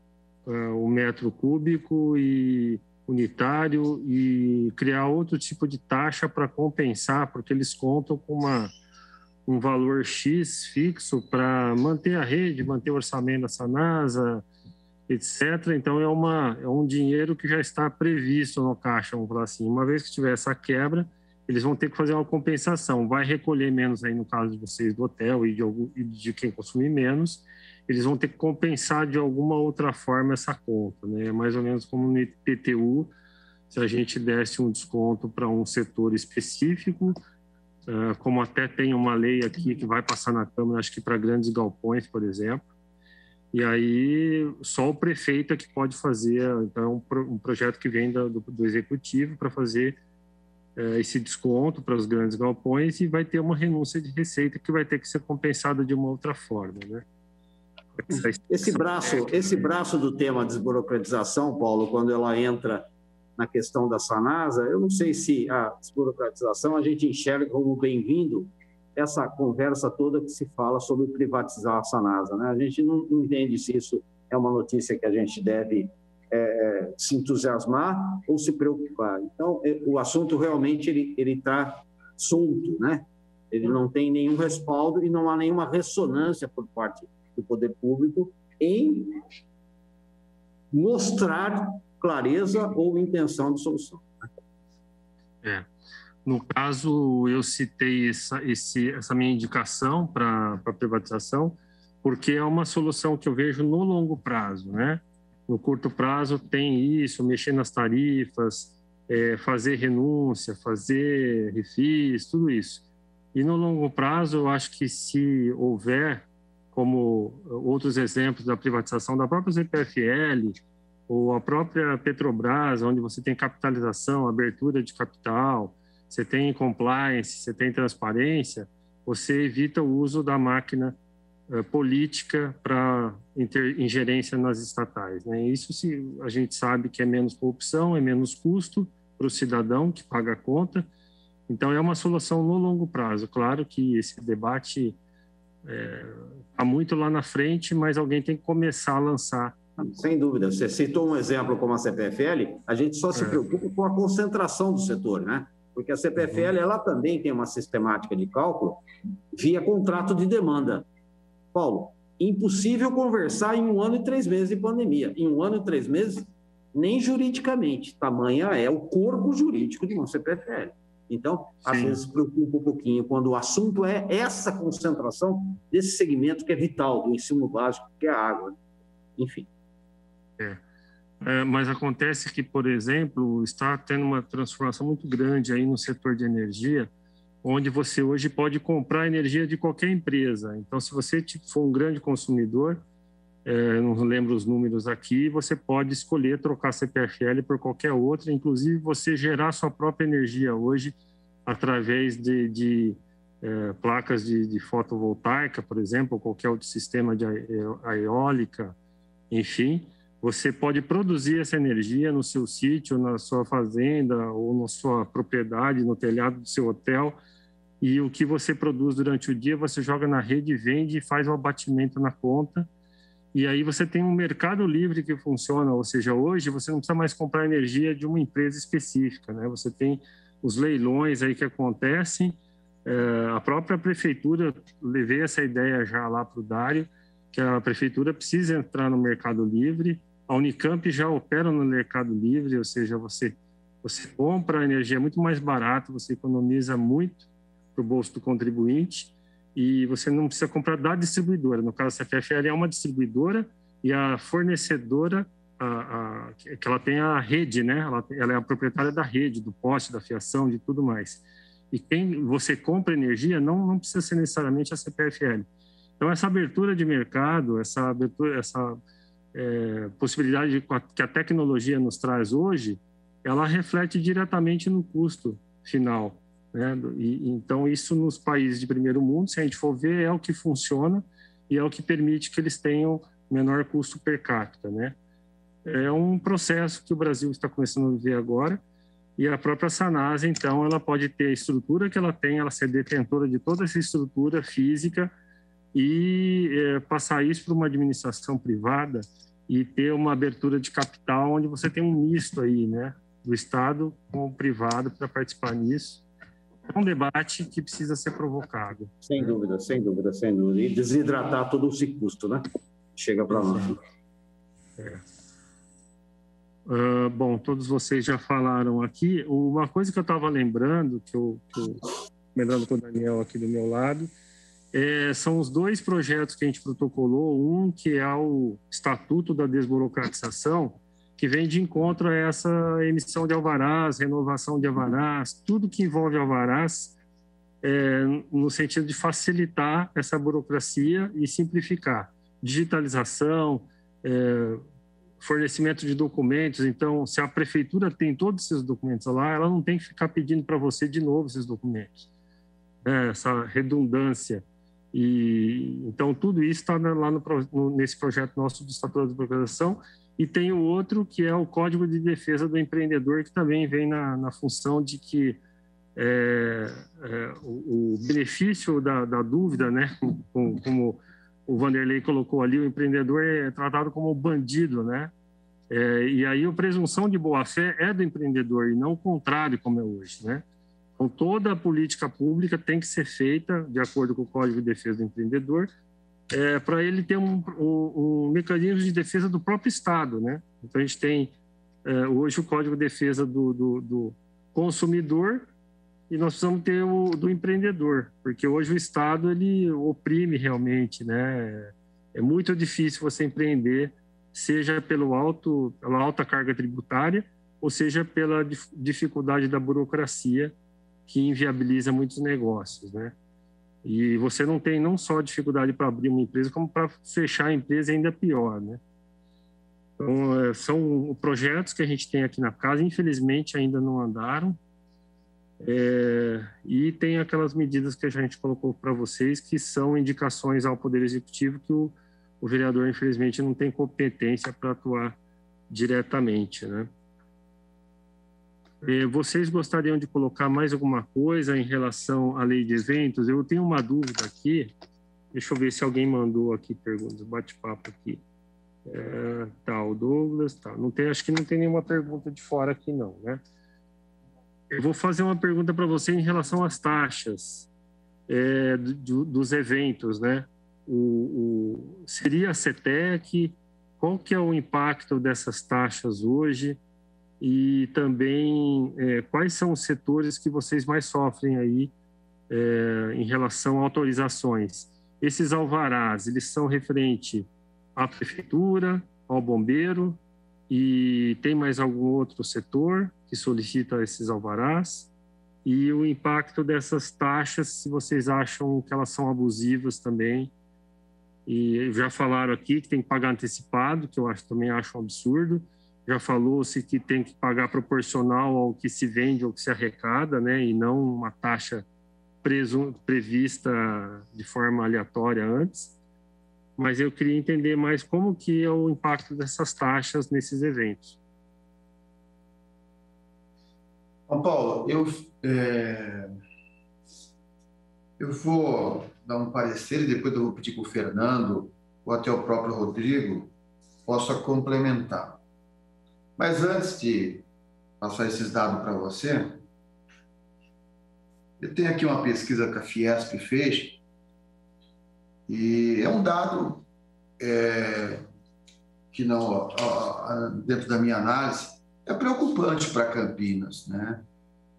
Speaker 3: o metro cúbico e unitário e criar outro tipo de taxa para compensar, porque eles contam com um valor X fixo para manter a rede, manter o orçamento da Sanasa, etc. Então, é um dinheiro que já está previsto no caixa, vamos falar assim. Uma vez que tiver essa quebra, eles vão ter que fazer uma compensação. Vai recolher menos aí no caso de vocês do hotel e de quem consumir menos, eles vão ter que compensar de alguma outra forma essa conta, né? Mais ou menos como no IPTU, se a gente desse um desconto para um setor específico, como até tem uma lei aqui que vai passar na Câmara, acho que para grandes galpões, por exemplo. E aí só o prefeito é que pode fazer, então, um projeto que vem do Executivo para fazer esse desconto para os grandes galpões e vai ter uma renúncia de receita que vai ter que ser compensada de uma outra forma, né?
Speaker 7: Esse braço do tema desburocratização, Paulo, quando ela entra na questão da Sanasa, eu não sei se a desburocratização a gente enxerga como bem-vindo essa conversa toda que se fala sobre privatizar a Sanasa, né? A gente não entende se isso é uma notícia que a gente deve se entusiasmar ou se preocupar. Então, o assunto realmente ele está solto, né? Ele não tem nenhum respaldo e não há nenhuma ressonância por parte do poder público em mostrar clareza ou intenção de solução.
Speaker 3: No caso, eu citei essa minha indicação para a privatização, porque é uma solução que eu vejo no longo prazo, né? No curto prazo tem isso, mexer nas tarifas, fazer renúncia, fazer refis, tudo isso. E no longo prazo, eu acho que se houver, como outros exemplos da privatização da própria CPFL, ou a própria Petrobras, onde você tem capitalização, abertura de capital, você tem compliance, você tem transparência, você evita o uso da máquina política para ingerência nas estatais, né? Isso a gente sabe que é menos corrupção, é menos custo para o cidadão que paga a conta. Então, é uma solução no longo prazo. Claro que esse debate está muito lá na frente, mas alguém tem que começar a lançar.
Speaker 7: Sem dúvida. Você citou um exemplo como a CPFL, a gente só se preocupa com a concentração do setor, né? Porque a CPFL ela também tem uma sistemática de cálculo via contrato de demanda. Paulo, impossível conversar em 1 ano e 3 meses de pandemia. Em 1 ano e 3 meses, nem juridicamente. Tamanha é o corpo jurídico de uma CPFL. Então, às vezes, preocupa um pouquinho quando o assunto é essa concentração desse segmento que é vital, do ensino básico, que é a água. Enfim.
Speaker 3: Mas acontece que, por exemplo, está tendo uma transformação muito grande aí no setor de energia, onde você hoje pode comprar energia de qualquer empresa. Então, se você for um grande consumidor, não lembro os números aqui, você pode escolher trocar a CPFL por qualquer outra, inclusive você gerar sua própria energia hoje através de placas de fotovoltaica, por exemplo, ou qualquer outro sistema de eólica, enfim. Você pode produzir essa energia no seu sítio, na sua fazenda ou na sua propriedade, no telhado do seu hotel, e o que você produz durante o dia você joga na rede, vende e faz o abatimento na conta. e aí você tem um mercado livre que funciona, ou seja, hoje você não precisa mais comprar energia de uma empresa específica, né? Você tem os leilões aí que acontecem, a própria prefeitura, levei essa ideia já lá para o Dário, que a prefeitura precisa entrar no mercado livre, a Unicamp já opera no mercado livre, ou seja, você compra a energia muito mais barata, você economiza muito para o bolso do contribuinte, e você não precisa comprar da distribuidora. No caso, a CPFL é uma distribuidora e a fornecedora, que ela tem a rede, né? Ela é a proprietária da rede, do poste, da fiação, de tudo mais. E quem você compra energia não precisa ser necessariamente a CPFL. Então, essa abertura de mercado, essa possibilidade que a tecnologia nos traz hoje, ela reflete diretamente no custo final, né? Então, isso nos países de primeiro mundo, se a gente for ver, é o que funciona e é o que permite que eles tenham menor custo per capita, né? É um processo que o Brasil está começando a viver agora, e a própria Sanasa, então, ela pode ter a estrutura que ela tem, ela ser detentora de toda essa estrutura física e passar isso para uma administração privada e ter uma abertura de capital onde você tem um misto aí, né? Do Estado com o privado para participar nisso. É um debate que precisa ser provocado.
Speaker 7: Sem dúvida, sem dúvida, sem dúvida. E desidratar todo esse custo, né? Chega para nós.
Speaker 3: Bom, todos vocês já falaram aqui. Uma coisa que eu estava lembrando, lembrando com o Daniel aqui do meu lado, são os 2 projetos que a gente protocolou. Um que é o Estatuto da Desburocratização, que vem de encontro a essa emissão de alvarás, renovação de alvarás, tudo que envolve alvarás, no sentido de facilitar essa burocracia e simplificar. Digitalização, fornecimento de documentos. Então, se a prefeitura tem todos esses documentos lá, ela não tem que ficar pedindo para você de novo esses documentos. Essa redundância. Então, tudo isso está lá nesse projeto nosso do Estatuto da Desburocratização. E tem o outro, que é o Código de Defesa do Empreendedor, que também vem na função de que o benefício da dúvida, né? Como o Vanderlei colocou ali, o empreendedor é tratado como bandido, né? E aí a presunção de boa-fé é do empreendedor e não o contrário, como é hoje, né? Então, toda a política pública tem que ser feita de acordo com o Código de Defesa do Empreendedor, para ele ter um mecanismo de defesa do próprio Estado, né? Então, a gente tem hoje o Código de Defesa do consumidor e nós precisamos ter o do empreendedor, porque hoje o Estado ele oprime realmente, né? É muito difícil você empreender, seja pela alta carga tributária, ou seja pela dificuldade da burocracia que inviabiliza muitos negócios, né? E você não tem não só dificuldade para abrir uma empresa, como para fechar a empresa ainda pior, né? Então, são projetos que a gente tem aqui na casa, infelizmente ainda não andaram, e tem aquelas medidas que a gente colocou para vocês, que são indicações ao Poder Executivo, que o vereador, infelizmente, não tem competência para atuar diretamente, né? Vocês gostariam de colocar mais alguma coisa em relação à lei de eventos? Eu tenho uma dúvida aqui, deixa eu ver se alguém mandou aqui perguntas, bate-papo aqui. O Douglas, acho que não tem nenhuma pergunta de fora aqui não, né? Eu vou fazer uma pergunta para você em relação às taxas dos eventos, né? Seria a CETEC? Qual que é o impacto dessas taxas hoje? E também quais são os setores que vocês mais sofrem aí em relação a autorizações? Esses alvarás, eles são referentes à prefeitura, ao bombeiro, e tem mais algum outro setor que solicita esses alvarás? E o impacto dessas taxas, se vocês acham que elas são abusivas também. E já falaram aqui que tem que pagar antecipado, que eu também acho um absurdo. Já falou-se que tem que pagar proporcional ao que se vende ou que se arrecada, né? E não uma taxa prevista de forma aleatória antes. Mas eu queria entender mais como que é o impacto dessas taxas nesses eventos.
Speaker 4: Bom, Paulo, eu vou dar um parecer e depois eu vou pedir para o Fernando ou até o próprio Rodrigo possa complementar. Mas antes de passar esses dados para você, eu tenho aqui uma pesquisa que a Fiesp fez, e é um dado que não, dentro da minha análise, é preocupante para Campinas, né?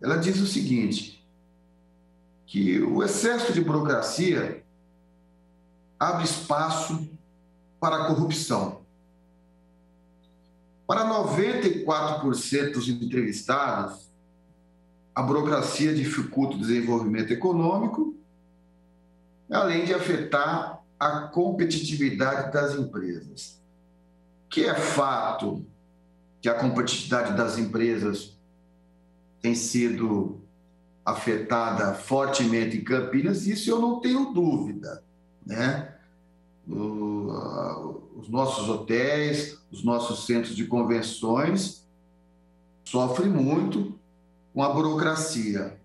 Speaker 4: Ela diz o seguinte, que o excesso de burocracia abre espaço para a corrupção. Para 94% dos entrevistados, a burocracia dificulta o desenvolvimento econômico, além de afetar a competitividade das empresas. Que é fato que a competitividade das empresas tem sido afetada fortemente em Campinas, isso eu não tenho dúvida, né? Os nossos hotéis, os nossos centros de convenções sofrem muito com a burocracia.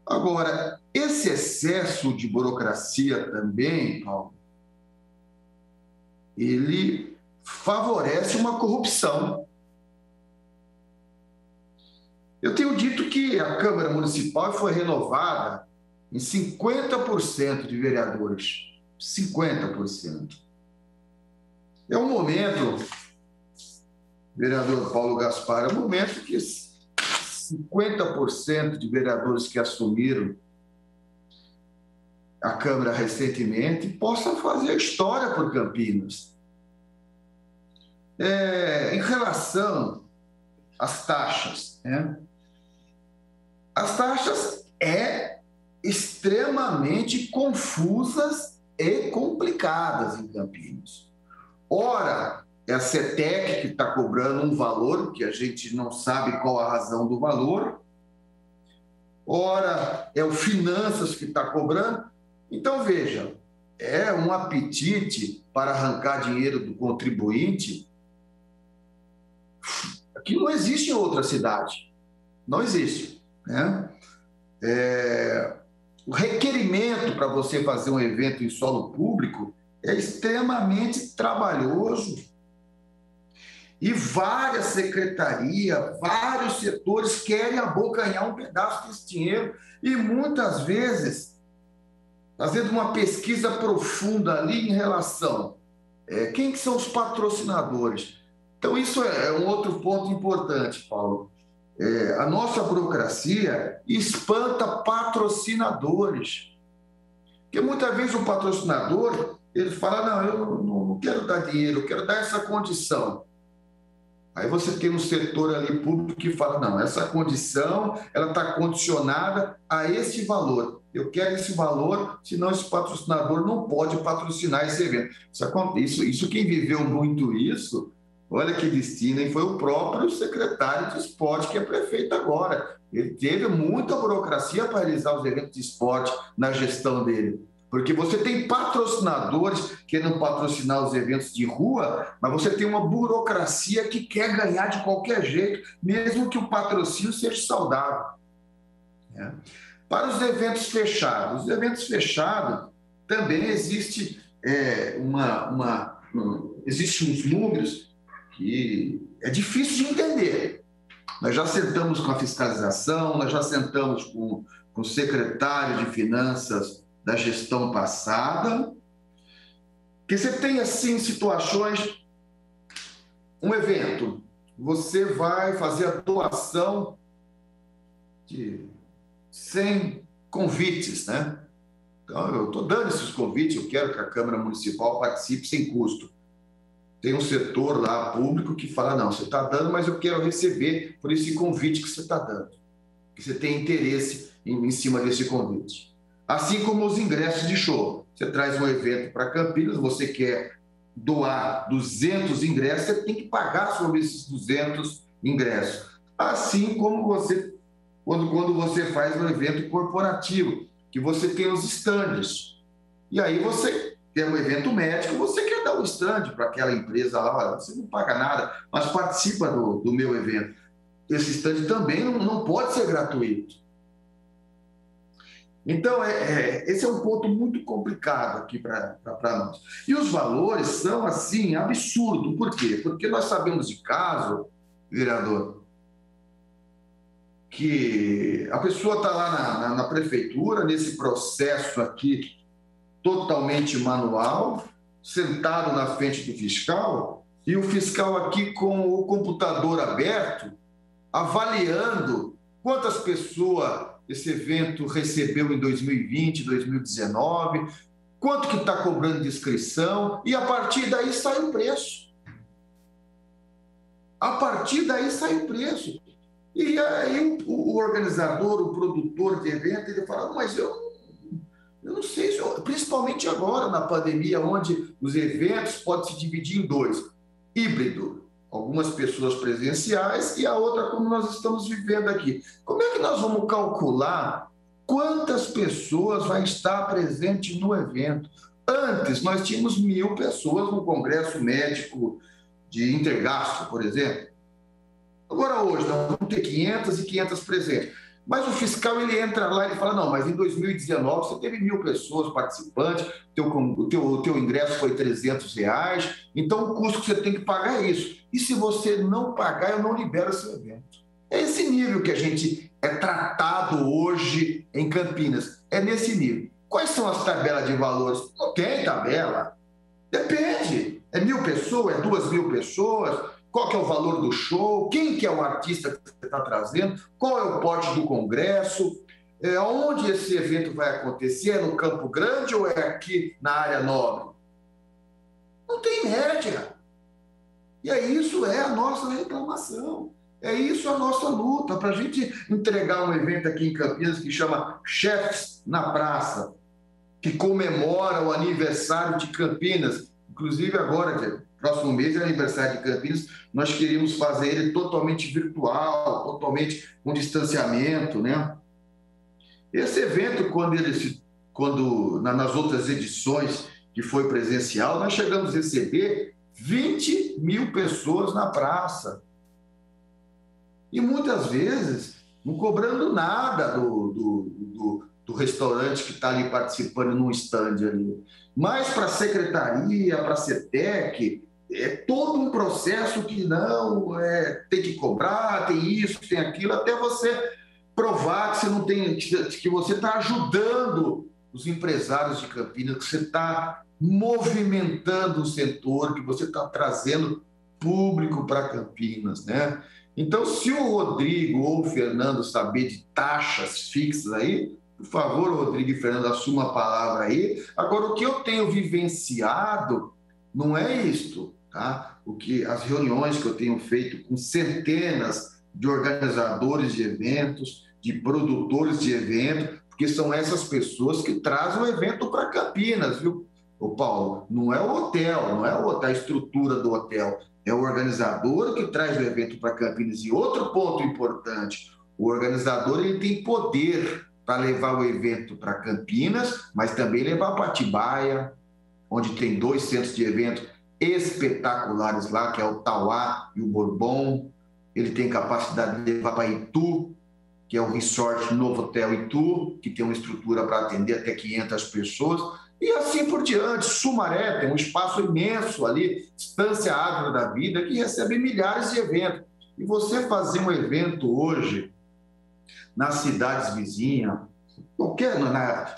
Speaker 4: Agora, esse excesso de burocracia também, Paulo, ele favorece uma corrupção. Eu tenho dito que a Câmara Municipal foi renovada em 50% de vereadores. 50%. É um momento, vereador Paulo Gaspar, é um momento que 50% de vereadores que assumiram a Câmara recentemente possam fazer história por Campinas. Em relação às taxas, né? As taxas extremamente confusas e complicadas em Campinas. Ora, é a CETEC que está cobrando um valor que a gente não sabe qual a razão do valor. Ora, é o Finanças que está cobrando. Então, veja, é um apetite para arrancar dinheiro do contribuinte que não existe em outra cidade. Não existe, né? O requerimento para você fazer um evento em solo público é extremamente trabalhoso. E várias secretarias, vários setores querem abocanhar um pedaço desse dinheiro e muitas vezes fazendo uma pesquisa profunda ali em relação quem que são os patrocinadores. Então isso é um outro ponto importante, Paulo. A nossa burocracia espanta patrocinadores. Porque muitas vezes o patrocinador ele fala, não, eu não quero dar dinheiro, eu quero dar essa condição. Aí você tem um setor ali público que fala, não, essa condição ela está condicionada a esse valor. Eu quero esse valor, senão esse patrocinador não pode patrocinar esse evento. Isso quem viveu muito isso, olha que destino, e foi o próprio secretário de esporte, que é prefeito agora. Ele teve muita burocracia para realizar os eventos de esporte na gestão dele. Porque você tem patrocinadores querendo patrocinar os eventos de rua, mas você tem uma burocracia que quer ganhar de qualquer jeito, mesmo que o patrocínio seja saudável. Para os eventos fechados também existe existem uns números que é difícil de entender. Nós já sentamos com a fiscalização, nós já sentamos com o secretário de Finanças da gestão passada, que você tem, assim, situações, um evento, você vai fazer a doação de 100 convites, né? Então, eu estou dando esses convites, eu quero que a Câmara Municipal participe sem custo. Tem um setor lá público que fala, não, você está dando, mas eu quero receber por esse convite que você está dando. Que você tem interesse em cima desse convite. Assim como os ingressos de show. Você traz um evento para Campinas, você quer doar 200 ingressos, você tem que pagar sobre esses 200 ingressos. Assim como quando você faz um evento corporativo, que você tem os estandes. E aí você tem um evento médico, você quer dar um stand para aquela empresa lá, você não paga nada, mas participa do meu evento. Esse stand também não pode ser gratuito. Então, esse é um ponto muito complicado aqui para nós. E os valores são, assim, absurdos. Por quê? Porque nós sabemos de caso, vereador, que a pessoa está lá na prefeitura, nesse processo aqui totalmente manual, sentado na frente do fiscal, e o fiscal aqui com o computador aberto, avaliando quantas pessoas esse evento recebeu em 2020, 2019, quanto que está cobrando de inscrição, e a partir daí sai o preço. A partir daí sai o preço. E aí o organizador, o produtor de evento, ele fala, mas eu não sei, principalmente agora na pandemia, onde os eventos podem se dividir em dois, híbrido, algumas pessoas presenciais e a outra como nós estamos vivendo aqui. Como é que nós vamos calcular quantas pessoas vai estar presente no evento? Antes, nós tínhamos 1.000 pessoas no Congresso Médico de Intergasto, por exemplo. Agora, hoje, nós vamos ter 500 e 500 presentes. Mas o fiscal, ele entra lá e fala, não, mas em 2019 você teve 1.000 pessoas participantes, o teu ingresso foi R$300, então o custo que você tem que pagar é isso. E se você não pagar, eu não libero seu evento. É esse nível que a gente é tratado hoje em Campinas. É nesse nível. Quais são as tabelas de valores? Não tem tabela. Depende. É 1.000 pessoas? É 2.000 pessoas? Qual que é o valor do show? Quem que é o artista que você está trazendo? Qual é o porte do congresso? Onde esse evento vai acontecer? É no Campo Grande ou é aqui na área nobre? Não tem média. E isso é a nossa reclamação. É isso a nossa luta, para a gente entregar um evento aqui em Campinas que chama Chefs na Praça, que comemora o aniversário de Campinas. Inclusive agora, próximo mês é aniversário de Campinas, nós queríamos fazer ele totalmente virtual, totalmente com distanciamento, né? Esse evento, quando nas outras edições que foi presencial, nós chegamos a receber 20.000 pessoas na praça. E muitas vezes não cobrando nada do restaurante que está ali participando num stand ali. Mas para a secretaria, para a CETEC, é todo um processo que não tem que cobrar, tem isso, tem aquilo, até você provar que você não tem, que você está ajudando os empresários de Campinas, que você está movimentando o setor, que você está trazendo público para Campinas, né? Então, se o Rodrigo ou o Fernando saber de taxas fixas aí, por favor, Rodrigo e Fernando, assuma a palavra aí. Agora, o que eu tenho vivenciado não é isto, tá? As reuniões que eu tenho feito com centenas de organizadores de eventos, de produtores de eventos, porque são essas pessoas que trazem o evento para Campinas, viu, Paulo? Não é o hotel, não é a estrutura do hotel, é o organizador que traz o evento para Campinas. E outro ponto importante, o organizador ele tem poder para levar o evento para Campinas, mas também levar para Atibaia, onde tem 2 centros de evento espetaculares lá, que é o Tauá e o Bourbon. Ele tem capacidade de levar para Itu, que é o Resort Novo Hotel Itu, que tem uma estrutura para atender até 500 pessoas, e assim por diante. Sumaré tem um espaço imenso ali, Estância Ávila da Vida, que recebe milhares de eventos. E você fazer um evento hoje nas cidades vizinhas,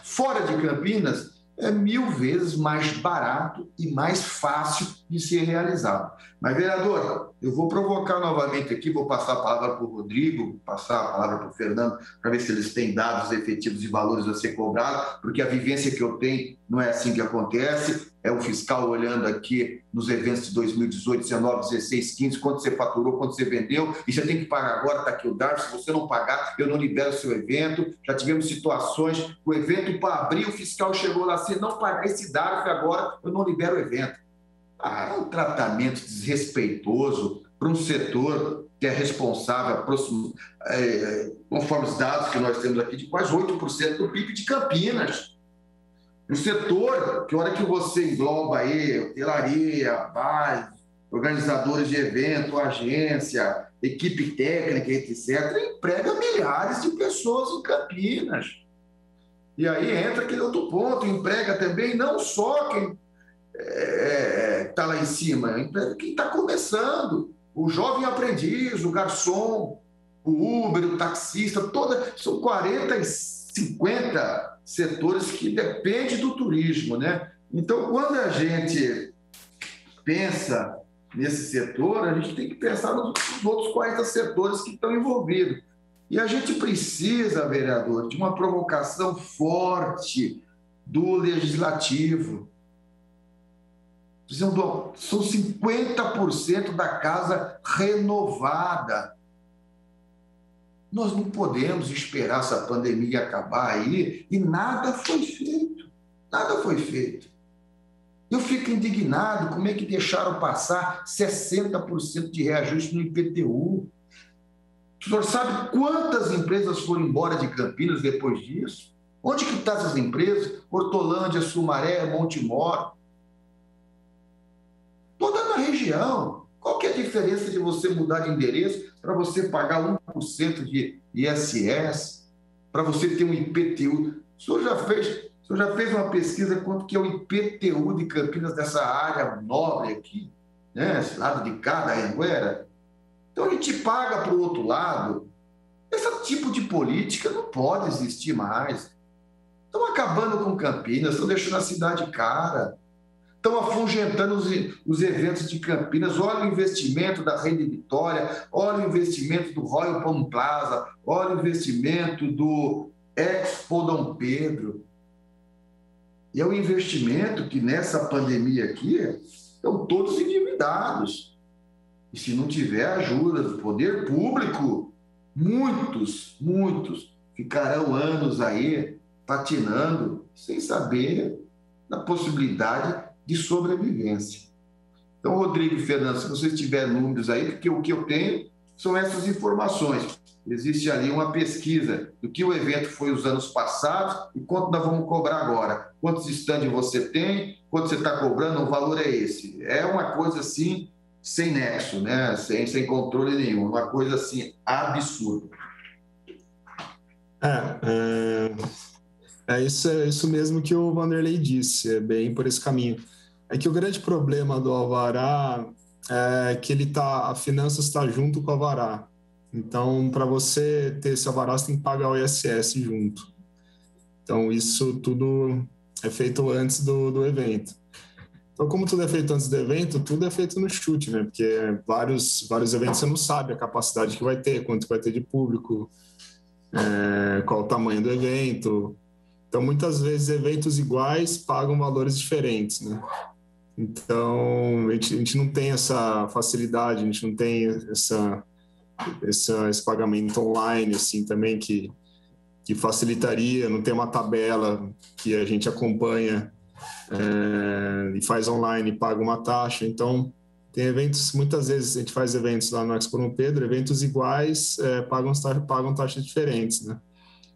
Speaker 4: fora de Campinas, é 1000 vezes mais barato e mais fácil de ser realizado. Mas, vereador, eu vou provocar novamente aqui, vou passar a palavra para o Rodrigo, passar a palavra para o Fernando, para ver se eles têm dados efetivos e valores a ser cobrados, porque a vivência que eu tenho não é assim que acontece. É o fiscal olhando aqui nos eventos de 2018, 19, 16, 15, quanto você faturou, quanto você vendeu, e você tem que pagar agora, está aqui o DARF, se você não pagar, eu não libero o seu evento. Já tivemos situações, o evento para abrir, o fiscal chegou lá, se não pagar esse DARF agora, eu não libero o evento. É um tratamento desrespeitoso para um setor que é responsável, conforme os dados que nós temos aqui, de quase 8% do PIB de Campinas. Um setor que, a hora que você engloba aí, hotelaria, bares, organizadores de evento, agência, equipe técnica, etc., emprega milhares de pessoas em Campinas. E aí entra aquele outro ponto, emprega também não só quem está lá em cima, emprega quem está começando, o jovem aprendiz, o garçom, o Uber, o taxista, são 40 e 50 setores que dependem do turismo, né? Então, quando a gente pensa nesse setor, a gente tem que pensar nos outros 40 setores que estão envolvidos. E a gente precisa, vereador, de uma provocação forte do legislativo. São 50% da casa renovada. Nós não podemos esperar essa pandemia acabar aí e nada foi feito. Nada foi feito. Eu fico indignado como é que deixaram passar 60% de reajuste no IPTU. O senhor sabe quantas empresas foram embora de Campinas depois disso? Onde que estão essas empresas? Hortolândia, Sumaré, Montemor. Toda na região. Qual que é a diferença de você mudar de endereço para você pagar 1% de ISS, para você ter um IPTU? O senhor já fez uma pesquisa quanto que é o IPTU de Campinas dessa área nobre aqui, né? Esse lado de cá, da Anhanguera? Então a gente paga para o outro lado. Esse tipo de política não pode existir mais. Estão acabando com Campinas, estão deixando a cidade cara. Estão afugentando os eventos de Campinas. Olha o investimento da Rede Vitória, olha o investimento do Royal Palm Plaza, olha o investimento do Expo Dom Pedro. E é um investimento que nessa pandemia aqui estão todos endividados. E se não tiver ajuda do poder público, muitos ficarão anos aí patinando sem saber da possibilidade de sobrevivência. Então, Rodrigo e Fernando, se vocês tiverem números aí, porque o que eu tenho são essas informações. Existe ali uma pesquisa do que o evento foi os anos passados e quanto nós vamos cobrar agora. Quantos estandes você tem, quanto você está cobrando, o valor é esse. É uma coisa assim, sem nexo, né? sem controle nenhum, uma coisa assim absurda.
Speaker 5: É isso mesmo que o Vanderlei disse, é bem por esse caminho. É que o grande problema do alvará é que a finanças está junto com o alvará. Então, para você ter esse alvará, você tem que pagar o ISS junto. Então, isso tudo é feito antes do evento. Então, como tudo é feito antes do evento, tudo é feito no chute, né? Porque vários eventos você não sabe a capacidade que vai ter, quanto vai ter de público, qual o tamanho do evento. Então, muitas vezes, eventos iguais pagam valores diferentes, né? Então, a gente não tem essa facilidade, a gente não tem esse pagamento online, assim, também, que facilitaria, não tem uma tabela que a gente acompanha e faz online e paga uma taxa. Então, tem eventos, muitas vezes a gente faz eventos lá no Expo Dom Pedro, eventos iguais pagam taxas diferentes, né?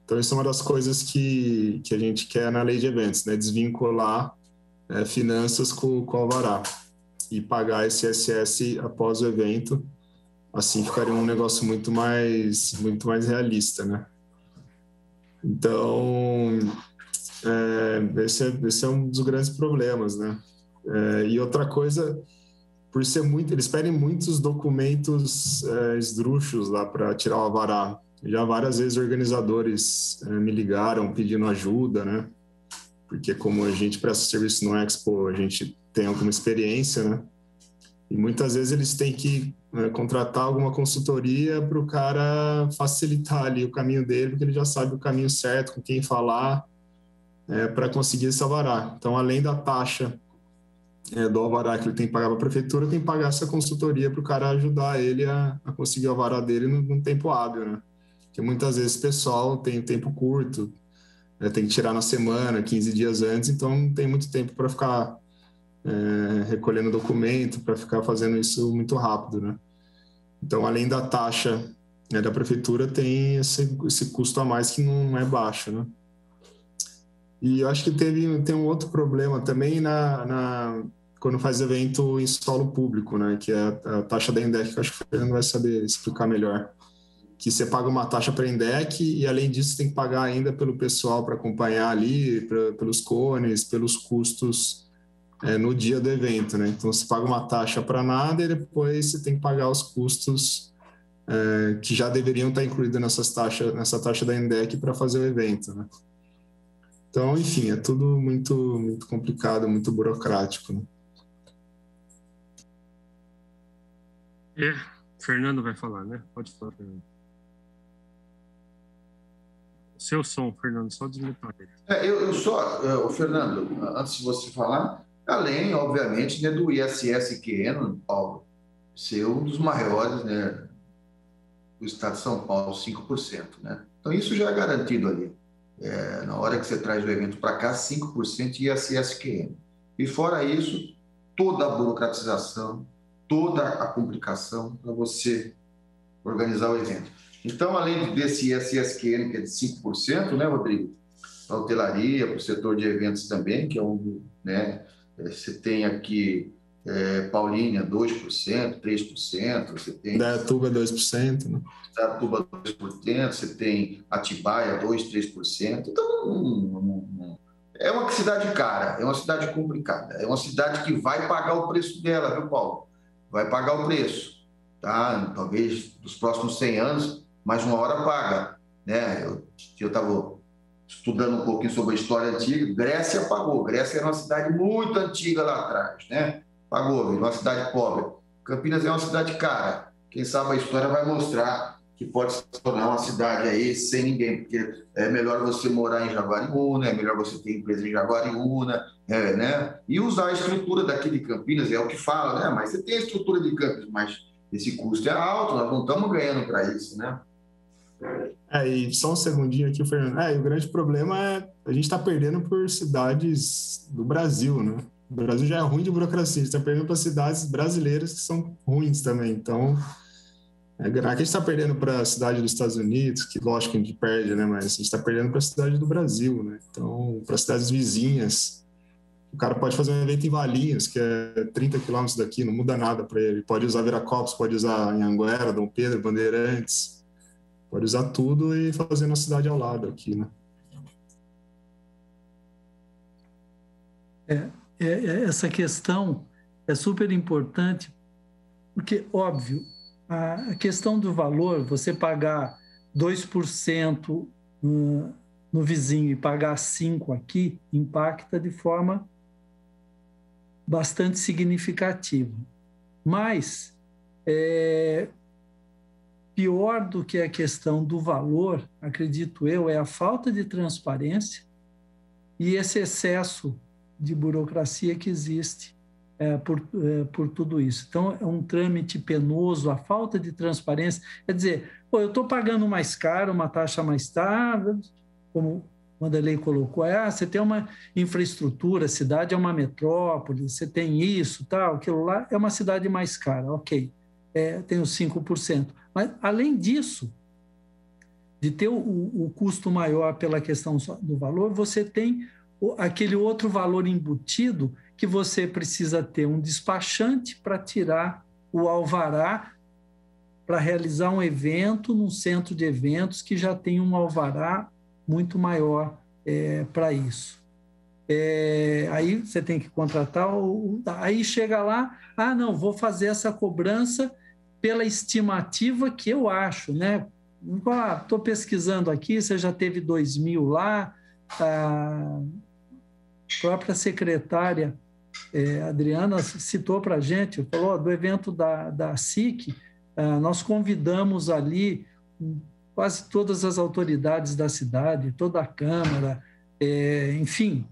Speaker 5: Então, isso é uma das coisas que a gente quer na lei de eventos, né? Desvincular finanças com o alvará e pagar esse ISS após o evento. Assim ficaria um negócio muito mais realista, né? Então, esse é um dos grandes problemas, né? E outra coisa, por ser eles pedem muitos documentos esdrúxulos lá para tirar o alvará. Já várias vezes organizadores me ligaram pedindo ajuda, né? Porque como a gente presta serviço no Expo, a gente tem alguma experiência, né? E muitas vezes eles têm que contratar alguma consultoria para o cara facilitar ali o caminho dele, porque ele já sabe o caminho certo, com quem falar, para conseguir esse alvará. Então, além da taxa do alvará que ele tem que pagar para a prefeitura, tem que pagar essa consultoria para o cara ajudar ele a conseguir o alvará dele num tempo hábil, né? Porque muitas vezes o pessoal tem um tempo curto, tem que tirar na semana, 15 dias antes, então não tem muito tempo para ficar recolhendo documento, para ficar fazendo isso muito rápido, né? Então, além da taxa da prefeitura, tem esse custo a mais que não é baixo, né? E eu acho que tem um outro problema também quando faz evento em solo público, né? Que é a taxa da INDEC, que eu acho que o Fernando vai saber explicar melhor. que você paga uma taxa para INDEC e, além disso, você tem que pagar ainda pelo pessoal para acompanhar ali, pelos cones, pelos custos no dia do evento, né? Então, você paga uma taxa para nada e depois você tem que pagar os custos que já deveriam estar incluídos nessa taxa da INDEC para fazer o evento, né? Então, enfim, é tudo muito, muito complicado, muito burocrático, né?
Speaker 3: Fernando vai falar, né? Pode falar, Fernando. Seu som, Fernando, só desmutar ele.
Speaker 4: Fernando, antes de você falar, além, obviamente, né, do ISS-QN, Paulo, ser um dos maiores, né, do estado de São Paulo, 5%, né? Então, isso já é garantido ali. Na hora que você traz o evento para cá, 5% ISS-QN. E fora isso, toda a burocratização, toda a complicação para você organizar o evento. Então, além desse ISS-QN, que é de 5%, né, Rodrigo? A hotelaria, para o setor de eventos também, que é né? Você tem aqui Paulínia, 2%, 3%, você tem...
Speaker 5: Dayatuba, 2%, né?
Speaker 4: Dayatuba, 2%, você tem Atibaia, 2%, 3%. Então, é uma cidade cara, é uma cidade complicada, é uma cidade que vai pagar o preço dela, viu, Paulo? Vai pagar o preço, tá? Talvez nos próximos 100 anos, mas uma hora paga, né? Eu estava estudando um pouquinho sobre a história antiga. Grécia pagou. Grécia era uma cidade muito antiga lá atrás, né? Pagou, virou uma cidade pobre. Campinas é uma cidade cara. Quem sabe a história vai mostrar que pode se tornar uma cidade aí sem ninguém, porque é melhor você morar em Jaguariúna, é melhor você ter empresa em Jaguariúna, né? E usar a estrutura daqui de Campinas, é o que fala, né? Mas você tem a estrutura de Campinas, mas esse custo é alto, nós não estamos ganhando para isso, né?
Speaker 5: E só um segundinho aqui, Fernando. E o grande problema é a gente está perdendo por cidades do Brasil, né? O Brasil já é ruim de burocracia, a gente está perdendo para cidades brasileiras que são ruins também. Então, a gente está perdendo para a cidade dos Estados Unidos, que lógico que a gente perde, né? Mas a gente está perdendo para a cidade do Brasil, né? Então, para cidades vizinhas. O cara pode fazer um evento em Valinhos, que é 30 quilômetros daqui, não muda nada para ele. Pode usar Viracopos, pode usar Anhanguera, Dom Pedro, Bandeirantes. Pode usar tudo e fazer na cidade ao lado aqui, né?
Speaker 6: Essa questão é super importante, porque, óbvio, a questão do valor, você pagar 2% no vizinho e pagar 5% aqui, impacta de forma bastante significativa. Mas, pior do que a questão do valor, acredito eu, é a falta de transparência e esse excesso de burocracia que existe por tudo isso. Então, é um trâmite penoso, a falta de transparência. Quer dizer, eu estou pagando mais caro, uma taxa mais cara, como o Wanderlei colocou, você tem uma infraestrutura, a cidade é uma metrópole, você tem isso, tal, aquilo lá, é uma cidade mais cara, ok, tem os 5%. Mas, além disso, de ter o custo maior pela questão do valor, você tem aquele outro valor embutido que você precisa ter um despachante para tirar o alvará para realizar um evento num centro de eventos que já tem um alvará muito maior para isso. Aí você tem que contratar, aí chega lá, não, vou fazer essa cobrança pela estimativa que eu acho, né? Estou pesquisando aqui, você já teve 2.000 lá, a própria secretária Adriana citou para a gente, falou do evento da SIC, nós convidamos ali quase todas as autoridades da cidade, toda a Câmara, enfim,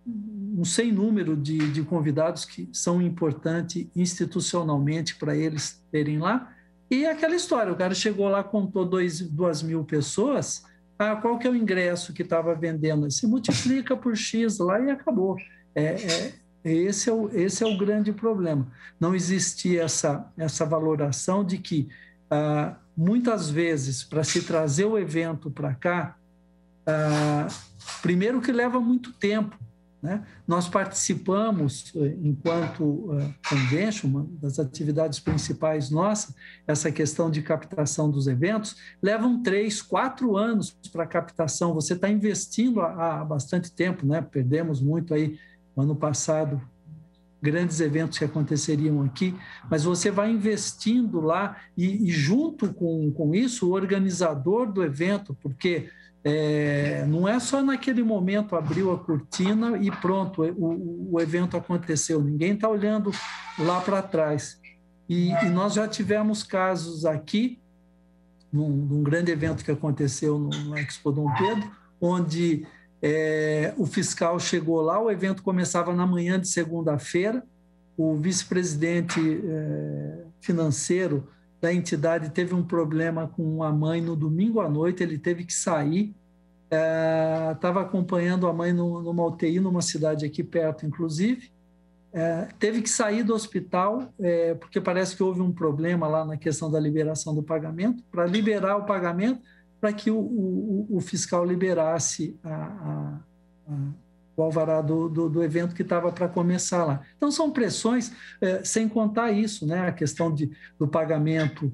Speaker 6: um sem número de convidados que são importantes institucionalmente para eles terem lá. E aquela história, o cara chegou lá, contou 2.000 pessoas, qual que é o ingresso que estava vendendo? Se multiplica por X lá e acabou. Esse é o grande problema. Não existia essa valoração de que, muitas vezes, para se trazer o evento para cá, primeiro que leva muito tempo. né? Nós participamos, enquanto convention, uma das atividades principais nossas, essa questão de captação dos eventos, levam 3, 4 anos para a captação. Você está investindo há bastante tempo, né? Perdemos muito aí no ano passado, grandes eventos que aconteceriam aqui, mas você vai investindo lá e junto com isso, o organizador do evento, porque não é só naquele momento abriu a cortina e pronto, o evento aconteceu, ninguém está olhando lá para trás. E nós já tivemos casos aqui, num grande evento que aconteceu no Expo Dom Pedro, onde o fiscal chegou lá, o evento começava na manhã de segunda-feira, o vice-presidente financeiro da entidade teve um problema com a mãe no domingo à noite, ele teve que sair, estava acompanhando a mãe numa UTI, numa cidade aqui perto, inclusive, teve que sair do hospital, porque parece que houve um problema lá na questão da liberação do pagamento, para liberar o pagamento, para que o fiscal liberasse o alvará do evento que estava para começar lá. Então, são pressões, sem contar isso, né? A questão do pagamento,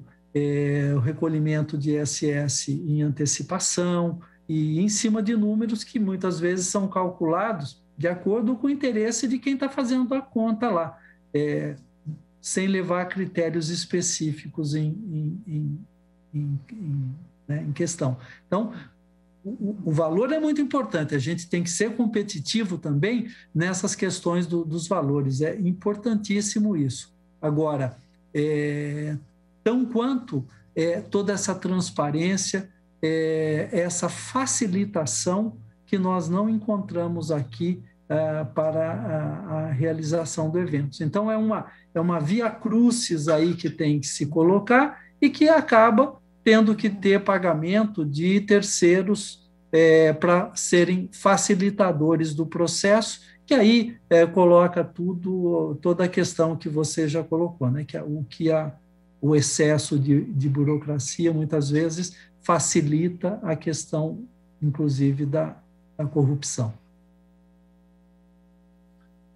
Speaker 6: o recolhimento de ISS em antecipação e em cima de números que muitas vezes são calculados de acordo com o interesse de quem está fazendo a conta lá, sem levar critérios específicos em questão. Então, o valor é muito importante, a gente tem que ser competitivo também nessas questões dos valores, é importantíssimo isso. Agora, tão quanto toda essa transparência, essa facilitação que nós não encontramos aqui para a realização do evento. Então, é uma via crucis aí que tem que se colocar e que acaba tendo que ter pagamento de terceiros para serem facilitadores do processo, que aí coloca toda a questão que você já colocou, né? O excesso de burocracia, muitas vezes, facilita a questão, inclusive, da corrupção.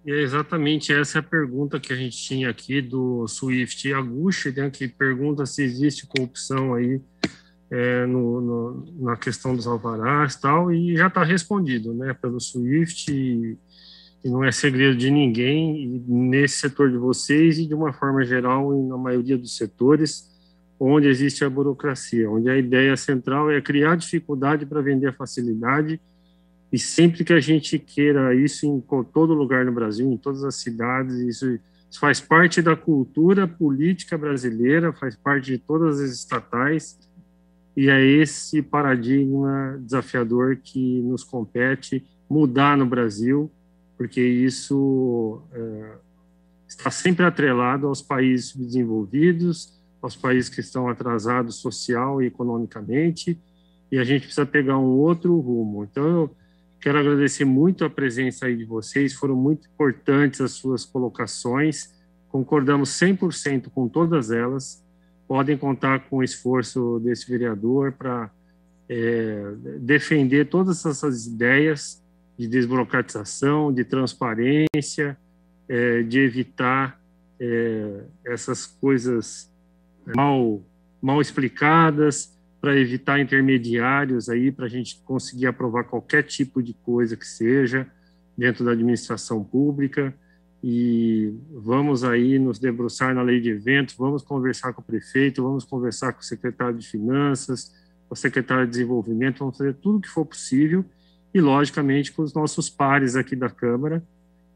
Speaker 3: E é exatamente essa a pergunta que a gente tinha aqui do Swift Aguchi, né, que pergunta se existe corrupção aí na questão dos alvarás e tal, e já está respondido, né, pelo Swift, e não é segredo de ninguém, e nesse setor de vocês e de uma forma geral na maioria dos setores onde existe a burocracia, onde a ideia central é criar dificuldade para vender a facilidade. E sempre que a gente queira isso em todo lugar no Brasil, em todas as cidades, isso faz parte da cultura política brasileira, faz parte de todas as estatais, e é esse paradigma desafiador que nos compete mudar no Brasil, porque isso está sempre atrelado aos países subdesenvolvidos, aos países que estão atrasados social e economicamente, e a gente precisa pegar um outro rumo. Então, eu quero agradecer muito a presença aí de vocês, foram muito importantes as suas colocações, concordamos 100% com todas elas, podem contar com o esforço desse vereador para defender todas essas ideias de desburocratização, de transparência, de evitar essas coisas mal explicadas, para evitar intermediários aí, para a gente conseguir aprovar qualquer tipo de coisa que seja dentro da administração pública, e vamos aí nos debruçar na lei de eventos, vamos conversar com o prefeito, vamos conversar com o secretário de Finanças, com o secretário de Desenvolvimento, vamos fazer tudo o que for possível, e logicamente com os nossos pares aqui da Câmara,